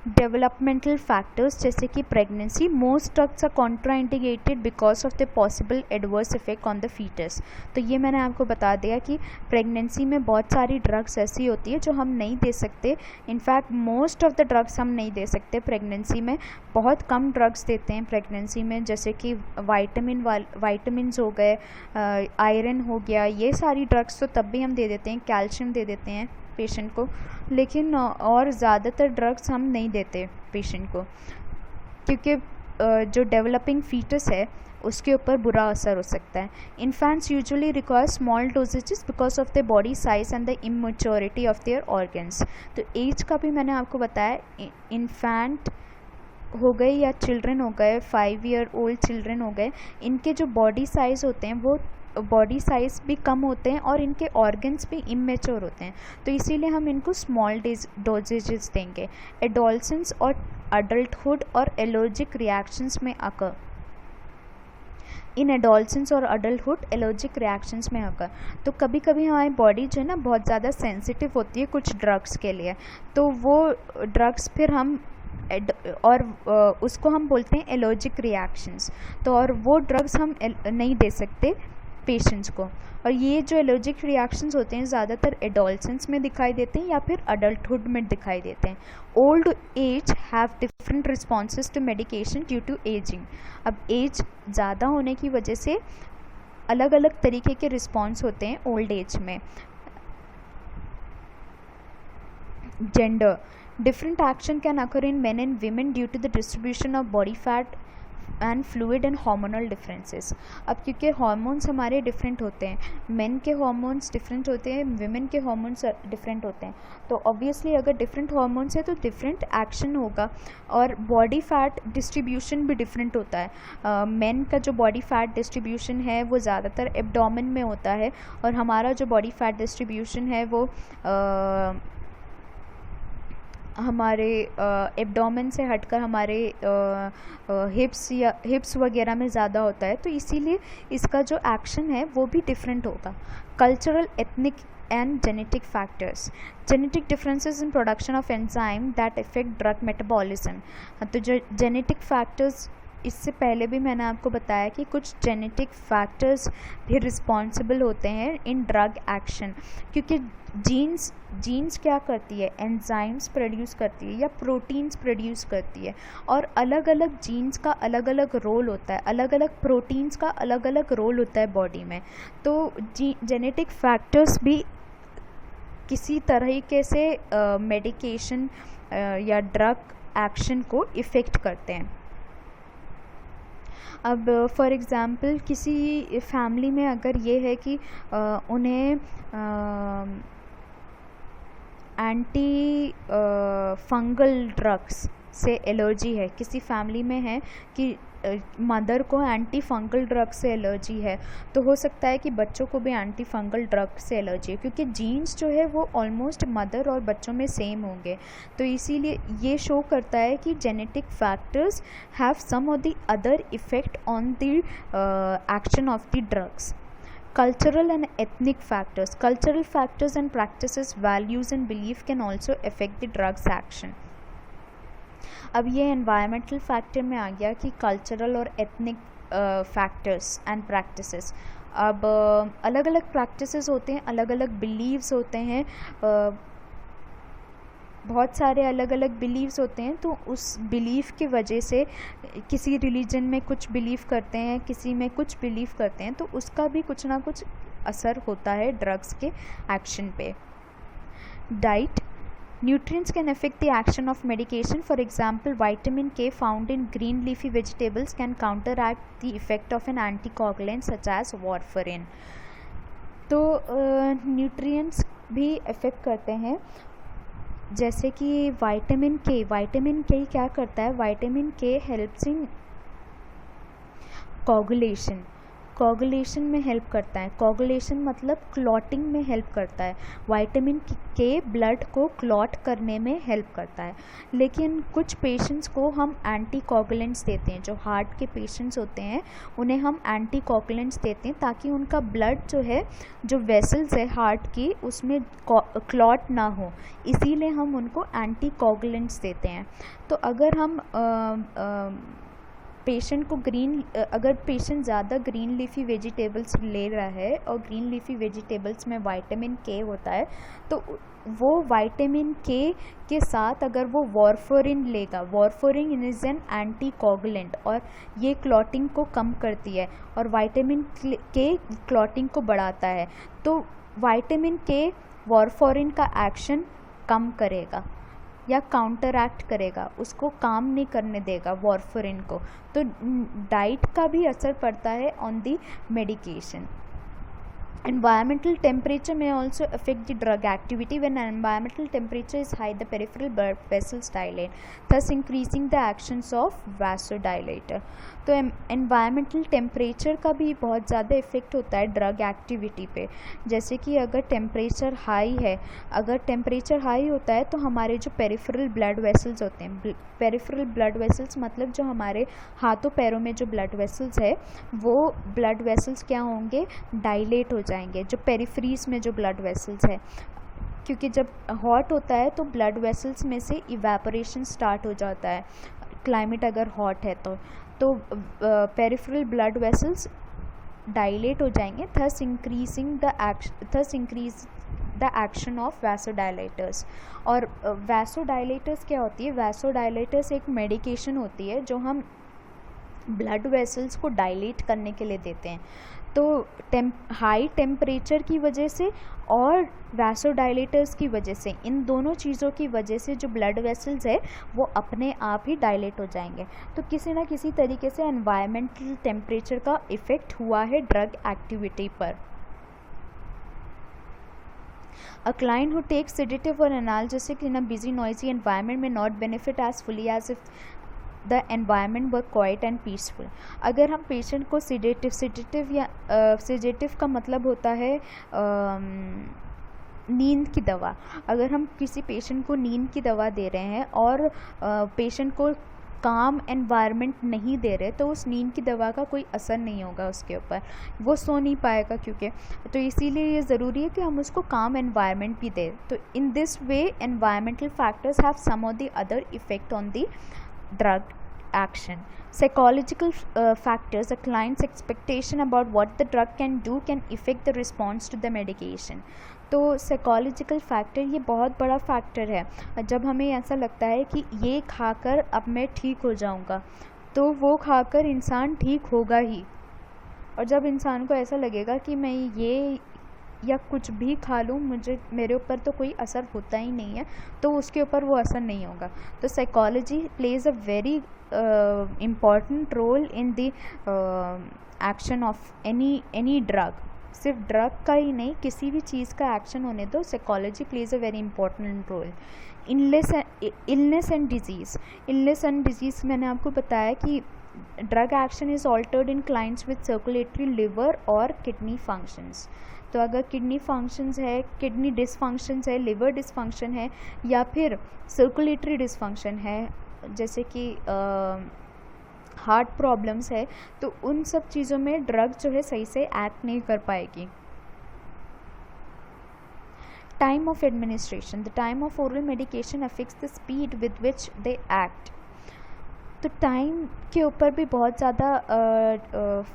डेवलपमेंटल फैक्टर्स, जैसे कि pregnancy, most drugs are contraindicated because of the possible adverse effect on the foetus. तो ये मैंने आपको बता दिया कि प्रेगनेंसी में बहुत सारी ड्रग्स ऐसी होती है जो हम नहीं दे सकते। In fact most of the drugs हम नहीं दे सकते प्रेगनेंसी में, बहुत कम ड्रग्स देते हैं प्रेगनेंसी में, जैसे कि वाइटामिन हो गए, आयरन हो गया, ये सारी ड्रग्स तो तब भी हम दे देते हैं, कैल्शियम दे देते हैं पेशेंट को, लेकिन और ज़्यादातर ड्रग्स हम नहीं देते पेशेंट को, क्योंकि जो डेवलपिंग फीटस है उसके ऊपर बुरा असर हो सकता है। Infants usually require small dosages because of the body size and the immaturity of their organs. तो एज का भी मैंने आपको बताया, इन्फेंट हो गए या चिल्ड्रन हो गए, 5 ईयर ओल्ड चिल्ड्रन हो गए, इनके जो बॉडी साइज़ होते हैं वो बॉडी साइज़ भी कम होते हैं और इनके ऑर्गन्स भी इमेच्योर होते हैं, तो इसीलिए हम इनको स्मॉल डोजेजेस देंगे। एडोलसेंस और अडल्टहुड और एलर्जिक रिएक्शंस में अकर, इन एडोलसेंस और अडल्टहुड एलर्जिक रिएक्शंस में अकर। तो कभी कभी हमारी बॉडी जो है ना बहुत ज़्यादा सेंसिटिव होती है कुछ ड्रग्स के लिए, तो वो ड्रग्स फिर हम और उसको हम बोलते हैं एलर्जिक रिएक्शंस। तो और वो ड्रग्स हम नहीं दे सकते पेशेंट्स को, और ये जो एलर्जिक रिएक्शंस होते हैं ज़्यादातर एडोलसेंस में दिखाई देते हैं या फिर अडल्टहुड में दिखाई देते हैं। Old age have different responses to medication due to ageing. अब एज ज़्यादा होने की वजह से अलग अलग तरीके के रिस्पॉन्स होते हैं ओल्ड एज में। Gender, different action can occur in men and women due to the distribution of body fat and fluid and hormonal differences। अब क्योंकि हार्मोन्स हमारे डिफरेंट होते हैं, मेन के हार्मोन्स डिफरेंट होते हैं, विमेन के हार्मोन्स डिफरेंट होते हैं, तो ऑब्वियसली अगर डिफरेंट हार्मोन्स है तो डिफरेंट एक्शन होगा, और बॉडी फैट डिस्ट्रीब्यूशन भी डिफरेंट होता है। मेन का जो बॉडी फैट डिस्ट्रीब्यूशन है वो ज़्यादातर एब्डोमेन में होता है, और हमारा जो बॉडी फैट डिस्ट्रीब्यूशन है वो हमारे एब्डोमेन से हटकर हमारे हिप्स वगैरह में ज़्यादा होता है, तो इसीलिए इसका जो एक्शन है वो भी डिफरेंट होगा। Cultural, ethnic and genetic factors, genetic differences in production of enzyme that effect drug metabolism. तो जो जेनेटिक फैक्टर्स, इससे पहले भी मैंने आपको बताया कि कुछ जेनेटिक फैक्टर्स भी रिस्पॉन्सिबल होते हैं इन ड्रग एक्शन, क्योंकि जीन्स क्या करती है, एंजाइम्स प्रोड्यूस करती है या प्रोटीन्स प्रोड्यूस करती है, और अलग अलग जीन्स का अलग अलग रोल होता है, अलग अलग प्रोटीन्स का अलग अलग रोल होता है बॉडी में। तो जेनेटिक फैक्टर्स भी किसी तरीके से मेडिकेशन या ड्रग एक्शन को इफ़ेक्ट करते हैं। अब फॉर एग्ज़ाम्पल किसी फैमिली में अगर ये है कि उन्हें एंटी फंगल ड्रग्स से एलर्जी है, किसी फैमिली में है कि मदर को एंटी फंगल ड्रग से एलर्जी है, तो हो सकता है कि बच्चों को भी एंटी फंगल ड्रग से एलर्जी है, क्योंकि जीन्स जो है वो ऑलमोस्ट मदर और बच्चों में सेम होंगे। तो इसीलिए ये शो करता है कि genetic factors have some of the other effect on the action of the drugs. Cultural and ethnic factors. Cultural factors and practices, values and belief can also affect the drugs action. अब ये environmental factor में आ गया कि cultural और ethnic factors and practices. अब अलग अलग practices होते हैं, अलग अलग beliefs होते हैं, बहुत सारे अलग अलग बिलीव्स होते हैं। तो उस बिलीफ की वजह से किसी रिलीजन में कुछ बिलीव करते हैं, किसी में कुछ बिलीव करते हैं, तो उसका भी कुछ ना कुछ असर होता है ड्रग्स के एक्शन पे। Diet. Nutrients can affect the action of medication. For example, vitamin K found in green leafy vegetables can counteract the effect of an anticoagulant such as warfarin. तो न्यूट्रिएंट्स भी अफेक्ट करते हैं, जैसे कि विटामिन के क्या करता है, विटामिन के हेल्प्स इन कोगुलेशन में हेल्प करता है। कोगुलेशन मतलब क्लॉटिंग में हेल्प करता है। विटामिन के ब्लड को क्लॉट करने में हेल्प करता है। लेकिन कुछ पेशेंट्स को हम एंटी कोगुलेंट्स देते हैं, जो हार्ट के पेशेंट्स होते हैं उन्हें हम एंटी कोगुलेंट्स देते हैं ताकि उनका ब्लड जो है, जो वेसल्स है हार्ट की, उसमें क्लॉट ना हो, इसीलिए हम उनको एंटी कोगुलेंट्स देते हैं। तो अगर हम पेशेंट को अगर पेशेंट ज़्यादा ग्रीन लीफी वेजिटेबल्स ले रहा है और ग्रीन लीफी वेजिटेबल्स में विटामिन के होता है, तो वो विटामिन के साथ अगर वो वारफरिन लेगा, warfarin is an anti coagulant और ये क्लॉटिंग को कम करती है और विटामिन के क्लॉटिंग को बढ़ाता है। तो विटामिन के वारफरिन का एक्शन कम करेगा या काउंटरएक्ट करेगा, उसको काम नहीं करने देगा वारफरिन को। तो डाइट का भी असर पड़ता है on the medication. Environmental temperature may also affect the drug activity. When environmental temperature is high, the peripheral blood vessels dilate, thus increasing the actions of vasodilator. तो environmental temperature का भी बहुत ज़्यादा इफ़ेक्ट होता है ड्रग एक्टिविटी पे। जैसे कि अगर टेम्परेचर हाई है, अगर टेम्परेचर हाई होता है तो हमारे जो पेरिफेरल ब्लड वेसल्स होते हैं, पेरिफेरल ब्लड वेसल्स मतलब जो हमारे हाथों पैरों में जो ब्लड वेसल्स है, वो ब्लड वेसल्स क्या होंगे, डायलेट हो जाएंगे। जो पेरिफेरीज में जो ब्लड वेसल्स है, क्योंकि जब हॉट होता है तो ब्लड वेसल्स में से इवेपोरेशन स्टार्ट हो जाता है, क्लाइमेट अगर हॉट है तो पेरिफेरल ब्लड वेसल्स डायलेट हो जाएंगे, thus increase the action of vasodilators. और वैसोडाइलेटर्स क्या होती है, वैसोडाइलेटर्स एक मेडिकेशन होती है जो हम ब्लड वेसल्स को डायलेट करने के लिए देते हैं। तो हाई टेम्परेचर की वजह से और वैसोडाइलेटर्स की वजह से, इन दोनों चीज़ों की वजह से जो ब्लड वेसल्स है वो अपने आप ही डायलेट हो जाएंगे। तो किसी ना किसी तरीके से एनवायरमेंटल टेम्परेचर का इफ़ेक्ट हुआ है ड्रग एक्टिविटी पर। A client who takes sedative or analgesic in a busy, noisy environment may not benefit as fully as if the environment were quiet and peaceful. अगर हम पेशेंट को सेडेटिव का मतलब होता है नींद की दवा। अगर हम किसी पेशेंट को नींद की दवा दे रहे हैं और पेशेंट को काम एनवायरनमेंट नहीं दे रहे, तो उस नींद की दवा का कोई असर नहीं होगा उसके ऊपर, वो सो नहीं पाएगा। क्योंकि तो इसीलिए ये ज़रूरी है कि हम उसको काम एनवायरनमेंट भी दें। तो in this way environmental factors have some of the other effect on the drug action. Psychological factors, a client's expectation about what the drug can do can affect the response to the medication. तो साइकोलॉजिकल फैक्टर ये बहुत बड़ा फैक्टर है। जब हमें ऐसा लगता है कि ये खाकर अब मैं ठीक हो जाऊंगा, तो वो खाकर इंसान ठीक होगा ही। और जब इंसान को ऐसा लगेगा कि मैं ये या कुछ भी खा लूँ मेरे ऊपर तो कोई असर होता ही नहीं है, तो उसके ऊपर वो असर नहीं होगा। तो psychology plays a very important role in the action of any drug. सिर्फ ड्रग का ही नहीं, किसी भी चीज़ का एक्शन होने दो, psychology plays a very important role. Illness and disease मैंने आपको बताया कि drug action is altered in clients with circulatory liver और किडनी फंक्शंस। तो अगर किडनी फंक्शंस है, किडनी डिसफंक्शंस है, लिवर डिसफंक्शन है, या फिर सर्कुलेटरी डिसफंक्शन है, जैसे कि हार्ट प्रॉब्लम्स है, तो उन सब चीज़ों में ड्रग जो है सही से एक्ट नहीं कर पाएगी। Time of administration, the time of oral medication affects the speed with which they act. तो टाइम के ऊपर भी बहुत ज़्यादा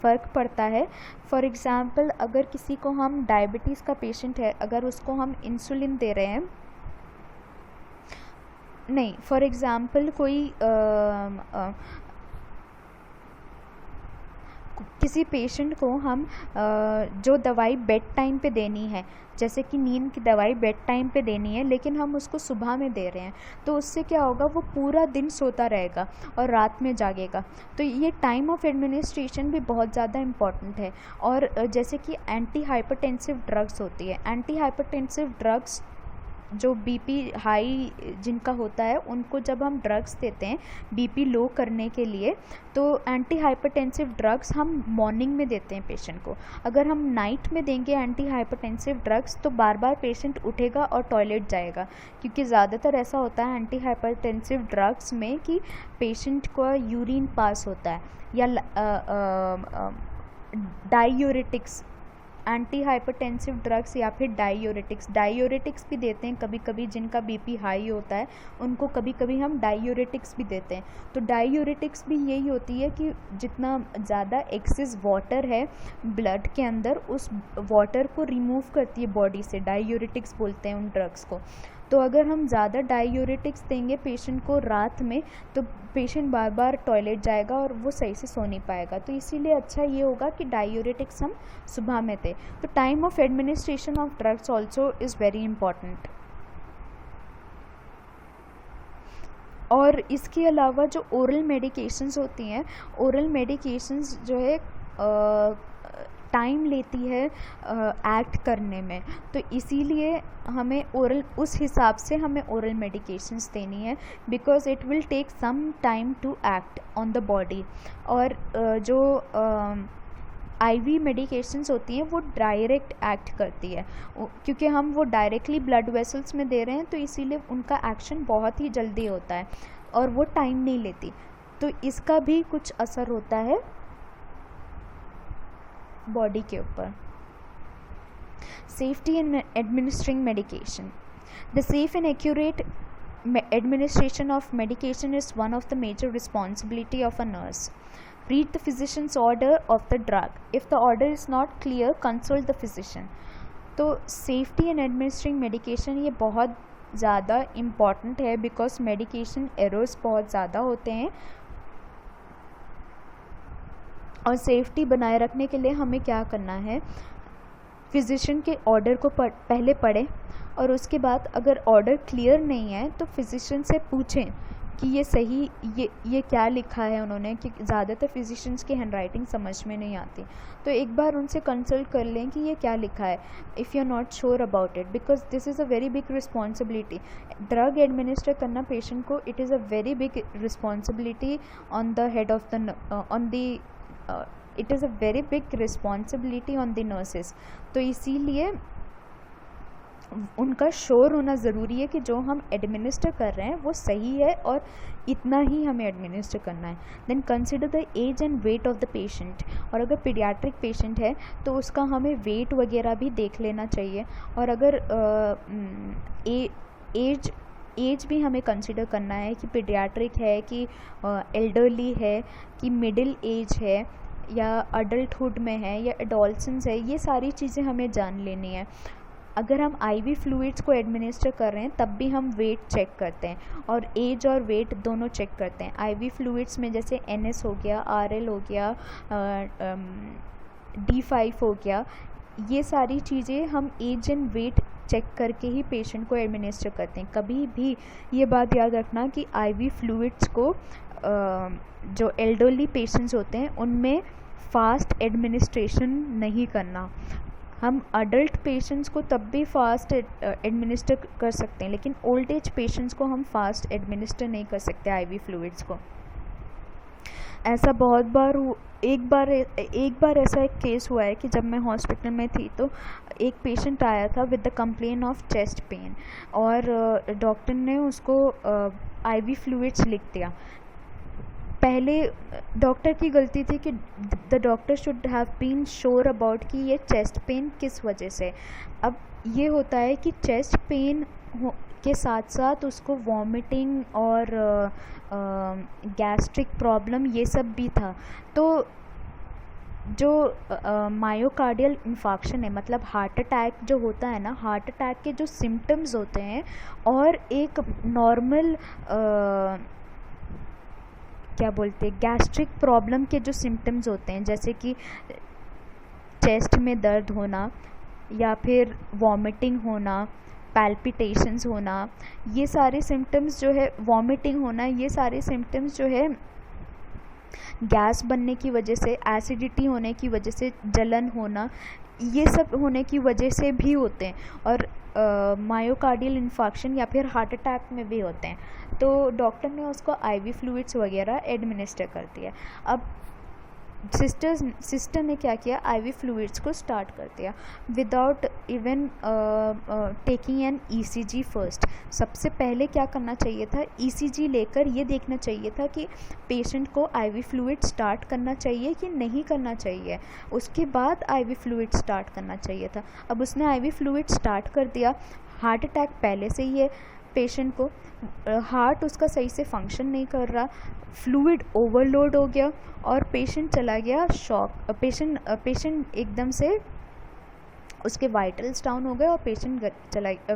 फ़र्क पड़ता है। फॉर एग्ज़ाम्पल, अगर किसी को हम डायबिटीज़ का पेशेंट है, अगर उसको हम इंसुलिन दे रहे हैं, नहीं, फॉर एग्ज़ाम्पल कोई किसी पेशेंट को हम जो दवाई बेड टाइम पे देनी है, जैसे कि नींद की दवाई बेड टाइम पे देनी है, लेकिन हम उसको सुबह में दे रहे हैं, तो उससे क्या होगा, वो पूरा दिन सोता रहेगा और रात में जागेगा। तो ये टाइम ऑफ एडमिनिस्ट्रेशन भी बहुत ज़्यादा इम्पॉर्टेंट है। और जैसे कि एंटी हाइपरटेंसिव ड्रग्स होती है, एंटी हाइपरटेंसिव ड्रग्स जो बीपी हाई जिनका होता है, उनको जब हम ड्रग्स देते हैं बीपी लो करने के लिए, तो एंटी हाइपरटेंसिव ड्रग्स हम मॉर्निंग में देते हैं पेशेंट को। अगर हम नाइट में देंगे एंटी हाइपरटेंसिव ड्रग्स, तो बार बार पेशेंट उठेगा और टॉयलेट जाएगा, क्योंकि ज़्यादातर ऐसा होता है एंटी हाइपरटेंसिव ड्रग्स में कि पेशेंट को यूरिन पास होता है, या डायूरेटिक्स, एंटी हाइपरटेंसिव ड्रग्स या फिर डायूरेटिक्स भी देते हैं कभी कभी। जिनका बीपी हाई होता है उनको कभी कभी हम डायूरेटिक्स भी देते हैं। तो डायूरेटिक्स भी यही होती है कि जितना ज़्यादा एक्सेस वाटर है ब्लड के अंदर, उस वाटर को रिमूव करती है बॉडी से, डायूरेटिक्स बोलते हैं उन ड्रग्स को। तो अगर हम ज़्यादा डायूरेटिक्स देंगे पेशेंट को रात में, तो पेशेंट बार बार टॉयलेट जाएगा और वो सही से सो नहीं पाएगा। तो इसीलिए अच्छा ये होगा कि डायूरेटिक्स हम सुबह में दें। तो time of administration of drugs also is very important. और इसके अलावा जो ओरल मेडिकेशंस होती हैं, ओरल मेडिकेशंस जो है टाइम लेती है एक्ट करने में, तो इसीलिए हमें ओरल, उस हिसाब से हमें ओरल मेडिकेशंस देनी है, because it will take some time to act on the body. और जो आईवी मेडिकेशंस होती हैं वो डायरेक्ट एक्ट करती है, क्योंकि हम वो डायरेक्टली ब्लड वेसल्स में दे रहे हैं, तो इसीलिए उनका एक्शन बहुत ही जल्दी होता है और वो टाइम नहीं लेती। तो इसका भी कुछ असर होता है बॉडी के ऊपर। Safety in administering medication, the safe and accurate administration of medication is one of the major responsibility of a nurse. Read the physician's order of the drug. If the order is not clear, consult the physician. तो safety in administering medication ये बहुत ज़्यादा इम्पॉर्टेंट है, बिकॉज मेडिकेशन एरर्स बहुत ज़्यादा होते हैं। और सेफ्टी बनाए रखने के लिए हमें क्या करना है, फिजिशियन के ऑर्डर को पहले पढ़ें, और उसके बाद अगर ऑर्डर क्लियर नहीं है तो फिजिशियन से पूछें कि ये सही, ये क्या लिखा है उन्होंने, कि ज़्यादातर फिजिशियंस की हैंडराइटिंग समझ में नहीं आती। तो एक बार उनसे कंसल्ट कर लें कि ये क्या लिखा है, if you are not sure about it, because this is a very big responsibility. Drug administer करना पेशेंट को, it is a very big responsibility on the head of the it is a very big responsibility on the nurses. तो इसीलिए उनका श्योर होना ज़रूरी है कि जो हम एडमिनिस्टर कर रहे हैं वो सही है और इतना ही हमें एडमिनिस्टर करना है। Then consider the age and weight of the patient, और अगर पीडियाट्रिक पेशेंट है तो उसका हमें वेट वगैरह भी देख लेना चाहिए। और अगर एज भी हमें कंसिडर करना है कि पीडियाट्रिक है कि एल्डरली है कि मिडिल एज है या अडल्टहुड में है या एडोलसेंस है, ये सारी चीज़ें हमें जान लेनी है। अगर हम आईवी फ्लूइड्स को एडमिनिस्टर कर रहे हैं तब भी हम वेट चेक करते हैं और एज और वेट दोनों चेक करते हैं। आईवी फ्लूइड्स में जैसे NS हो गया, RL हो गया, D5 हो गया, ये सारी चीज़ें हम एज एंड वेट चेक करके ही पेशेंट को एडमिनिस्टर करते हैं। कभी भी ये बात याद रखना कि आईवी फ्लूइड्स को जो एल्डरली पेशेंट्स होते हैं उनमें फास्ट एडमिनिस्ट्रेशन नहीं करना। हम अडल्ट पेशेंट्स को तब भी फास्ट एडमिनिस्टर कर सकते हैं, लेकिन ओल्ड एज पेशेंट्स को हम फास्ट एडमिनिस्टर नहीं कर सकते आईवी फ्लूइड्स को। ऐसा बहुत बार एक बार ऐसा एक केस हुआ है कि जब मैं हॉस्पिटल में थी तो एक पेशेंट आया था with the complain of chest pain, और डॉक्टर ने उसको आईवी फ्लूइड्स लिख दिया। पहले डॉक्टर की गलती थी कि the doctor should have been sure about कि ये चेस्ट पेन किस वजह से। अब ये होता है कि चेस्ट पेन के साथ साथ उसको वॉमिटिंग और गैस्ट्रिक प्रॉब्लम ये सब भी था। तो जो मायोकार्डियल इन्फार्क्शन है, मतलब हार्ट अटैक जो होता है ना, हार्ट अटैक के जो सिम्टम्स होते हैं और एक नॉर्मल क्या बोलते हैं गैस्ट्रिक प्रॉब्लम के जो सिम्टम्स होते हैं, जैसे कि चेस्ट में दर्द होना या फिर वॉमिटिंग होना, पैल्पिटेशंस होना, ये सारे सिम्टम्स जो है, वॉमिटिंग होना, ये सारे सिम्टम्स जो है गैस बनने की वजह से, एसिडिटी होने की वजह से, जलन होना, ये सब होने की वजह से भी होते हैं, और मायोकार्डियल इन्फार्क्शन या फिर हार्ट अटैक में भी होते हैं। तो डॉक्टर ने उसको आईवी फ्लूइड्स वगैरह एडमिनिस्टर कर दिया। अब सिस्टर ने क्या किया, आईवी फ्लूइड्स को स्टार्ट कर दिया without even taking an ECG first. सबसे पहले क्या करना चाहिए था, ईसीजी लेकर ये देखना चाहिए था कि पेशेंट को आईवी फ्लूइड स्टार्ट करना चाहिए कि नहीं करना चाहिए, उसके बाद आईवी फ्लूइड स्टार्ट करना चाहिए था। अब उसने आईवी फ्लूइड स्टार्ट कर दिया। हार्ट अटैक पहले से ही है पेशेंट को, हार्ट उसका सही से फंक्शन नहीं कर रहा, फ्लूइड ओवरलोड हो गया और पेशेंट चला गया शॉक। पेशेंट एकदम से उसके वाइटल्स डाउन हो गए और पेशेंट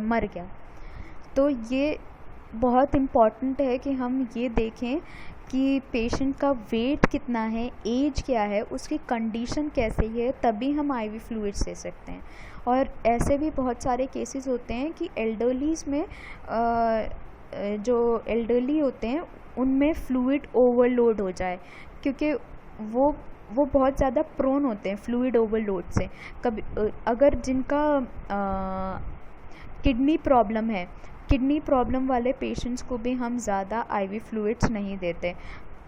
मर गया। तो ये बहुत इम्पॉर्टेंट है कि हम ये देखें कि पेशेंट का वेट कितना है, एज क्या है, उसकी कंडीशन कैसी है, तभी हम आईवी फ्लूइड्स दे सकते हैं। और ऐसे भी बहुत सारे केसेस होते हैं कि एल्डरलीज में जो एल्डरली होते हैं उनमें फ्लूइड ओवरलोड हो जाए, क्योंकि वो बहुत ज़्यादा प्रोन होते हैं फ्लूइड ओवरलोड से। कभी अगर जिनका किडनी प्रॉब्लम है, किडनी प्रॉब्लम वाले पेशेंट्स को भी हम ज़्यादा आईवी फ्लूइड्स नहीं देते।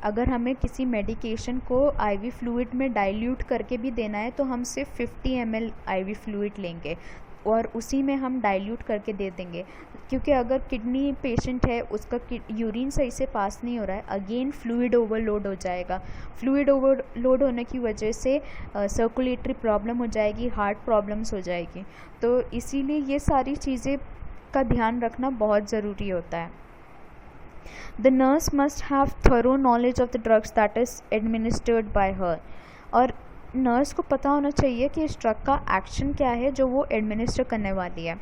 अगर हमें किसी मेडिकेशन को आईवी फ्लूइड में डाइल्यूट करके भी देना है तो हम सिर्फ 50 ml आईवी फ्लूइड लेंगे और उसी में हम डाइल्यूट करके दे देंगे, क्योंकि अगर किडनी पेशेंट है उसका यूरिन सही से पास नहीं हो रहा है, अगेन फ्लूइड ओवरलोड हो जाएगा। फ्लूइड ओवरलोड होने की वजह से सर्कुलेटरी प्रॉब्लम हो जाएगी, हार्ट प्रॉब्लम्स हो जाएगी। तो इसीलिए ये सारी चीज़ें का ध्यान रखना बहुत ज़रूरी होता है। The nurse must have thorough knowledge of the drugs that is administered by her। और नर्स को पता होना चाहिए कि इस ड्रग का एक्शन क्या है जो वो एडमिनिस्टर करने वाली है।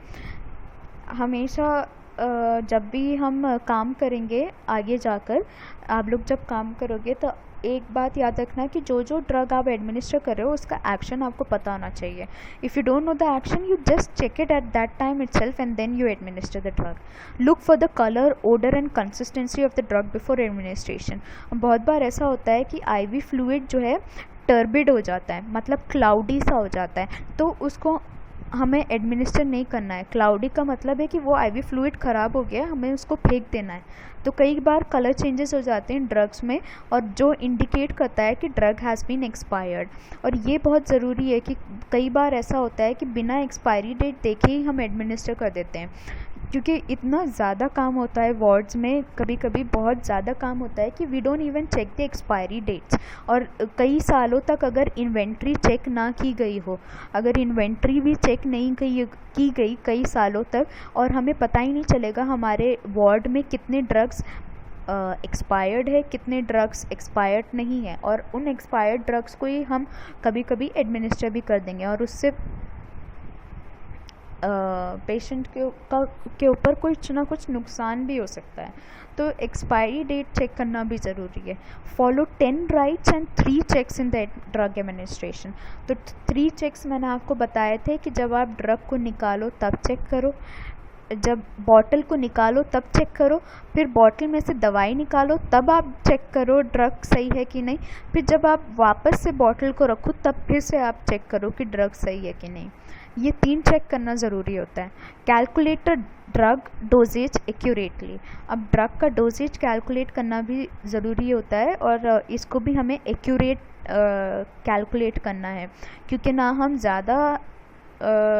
हमेशा जब भी हम काम करेंगे आगे जाकर, आप लोग जब काम करोगे तो एक बात याद रखना कि जो ड्रग आप एडमिनिस्टर कर रहे हो उसका एक्शन आपको पता होना चाहिए। If you don't know the action, you just check it at that time itself and then you administer the drug. Look for the colour, odour and consistency of the drug before administration. बहुत बार ऐसा होता है कि आईवी फ्लूइड जो है टर्बिड हो जाता है, मतलब क्लाउडी सा हो जाता है, तो उसको हमें एडमिनिस्टर नहीं करना है। क्लाउडी का मतलब है कि वो आईवी फ्लूइड ख़राब हो गया, हमें उसको फेंक देना है। तो कई बार कलर चेंजेस हो जाते हैं ड्रग्स में, और जो इंडिकेट करता है कि ड्रग हैज़ बीन एक्सपायर्ड। और ये बहुत ज़रूरी है कि कई बार ऐसा होता है कि बिना एक्सपायरी डेट देखे ही हम एडमिनिस्टर कर देते हैं, क्योंकि इतना ज़्यादा काम होता है वार्ड्स में, कभी कभी बहुत ज़्यादा काम होता है कि we don't even check the expiry dates. और कई सालों तक अगर इन्वेंट्री चेक ना की गई हो, अगर इन्वेंट्री भी चेक नहीं की गई कई सालों तक, और हमें पता ही नहीं चलेगा हमारे वार्ड में कितने ड्रग्स एक्सपायर्ड है, कितने ड्रग्स एक्सपायर्ड नहीं है, और उन एक्सपायर्ड ड्रग्स को ही हम कभी कभी एडमिनिस्टर भी कर देंगे, और उससे पेशेंट के ऊपर कुछ ना कुछ नुकसान भी हो सकता है, तो एक्सपायरी डेट चेक करना भी ज़रूरी है। Follow 10 rights and 3 checks in the drug administration. तो 3 चेक्स मैंने आपको बताए थे कि जब आप ड्रग को निकालो तब चेक करो, जब बॉटल को निकालो तब चेक करो, फिर बॉटल में से दवाई निकालो तब आप चेक करो ड्रग सही है कि नहीं, फिर जब आप वापस से बॉटल को रखो तब फिर से आप चेक करो कि ड्रग सही है कि नहीं। ये 3 चेक करना ज़रूरी होता है। Calculate drug doses accurately. अब ड्रग का डोजेज कैलकुलेट करना भी ज़रूरी होता है और इसको भी हमें एक्यूरेट कैलकुलेट करना है, क्योंकि ना हम ज़्यादा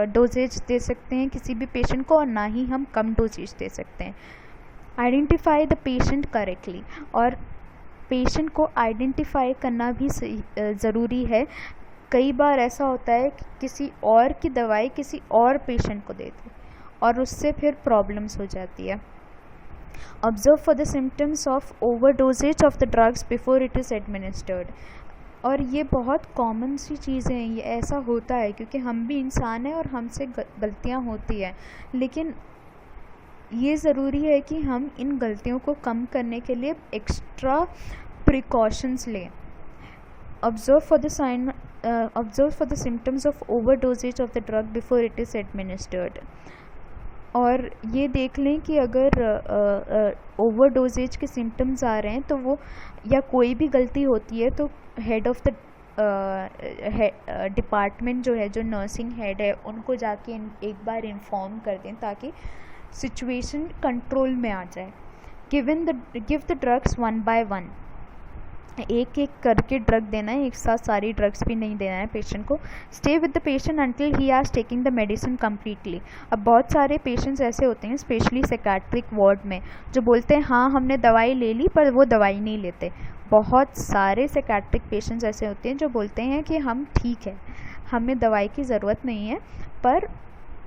डोजेज दे सकते हैं किसी भी पेशेंट को और ना ही हम कम डोजेज दे सकते हैं। आइडेंटिफाई द पेशेंट करेक्टली, और पेशेंट को आइडेंटिफाई करना भी ज़रूरी है। कई बार ऐसा होता है कि किसी और की दवाई किसी और पेशेंट को दे दी और उससे फिर प्रॉब्लम्स हो जाती है। Observe for the symptoms of over doses of the drugs before it is administered. और ये बहुत कॉमन सी चीज़ें हैं, ये ऐसा होता है क्योंकि हम भी इंसान हैं और हमसे गलतियाँ होती हैं, लेकिन ये ज़रूरी है कि हम इन गलतियों को कम करने के लिए एक्स्ट्रा प्रिकॉशंस लें। Observe for the symptoms of over doses of the drug before it is administered. और ये देख लें कि अगर ओवर डोजेज के सिम्टम्स आ रहे हैं तो वो या कोई भी गलती होती है तो हेड ऑफ़ द डिपार्टमेंट जो है, जो नर्सिंग हेड है, उनको जाके एक बार इन्फॉर्म कर दें ताकि सिचुएशन कंट्रोल में आ जाए। Give the drugs 1 by 1। एक एक करके ड्रग देना है, एक साथ सारी ड्रग्स भी नहीं देना है पेशेंट को। Stay with the patient until he are taking the medicine completely. अब बहुत सारे पेशेंट्स ऐसे होते हैं स्पेशली साइकियाट्रिक वार्ड में जो बोलते हैं हाँ हमने दवाई ले ली, पर वो दवाई नहीं लेते। बहुत सारे साइकियाट्रिक पेशेंट्स ऐसे होते हैं जो बोलते हैं कि हम ठीक है, हमें दवाई की ज़रूरत नहीं है, पर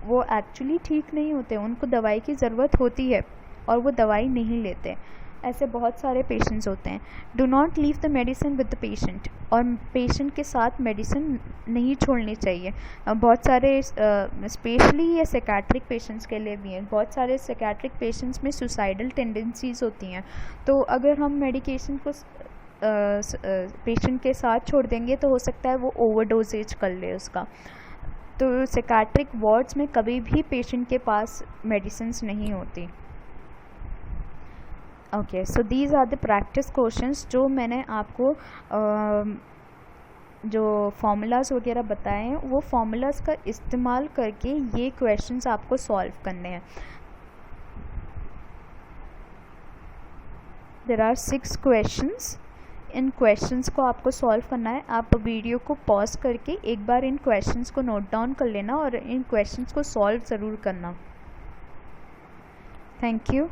वो एक्चुअली ठीक नहीं होते, उनको दवाई की ज़रूरत होती है और वो दवाई नहीं लेते। ऐसे बहुत सारे पेशेंट्स होते हैं। Do not leave the medicine with the patient, और पेशेंट के साथ मेडिसिन नहीं छोड़नी चाहिए। बहुत सारे स्पेशली ये साइकियाट्रिक पेशेंट्स के लिए भी हैं, बहुत सारे साइकियाट्रिक पेशेंट्स में सुसाइडल टेंडेंसीज होती हैं, तो अगर हम मेडिकेशन को पेशेंट के साथ छोड़ देंगे तो हो सकता है वो ओवरडोजेज कर ले उसका। तो साइकियाट्रिक वार्ड्स में कभी भी पेशेंट के पास मेडिसिन्स नहीं होती। Okay, so these are the practice questions जो मैंने आपको जो फॉर्मूलाज वगैरह बताए हैं वो फॉर्मूलाज का इस्तेमाल करके ये क्वेश्चंस आपको सॉल्व करने हैं। There are 6 questions. इन क्वेश्चंस को आपको सॉल्व करना है। आप वीडियो को पॉज करके एक बार इन क्वेश्चंस को नोट डाउन कर लेना और इन क्वेश्चंस को सॉल्व ज़रूर करना। Thank you.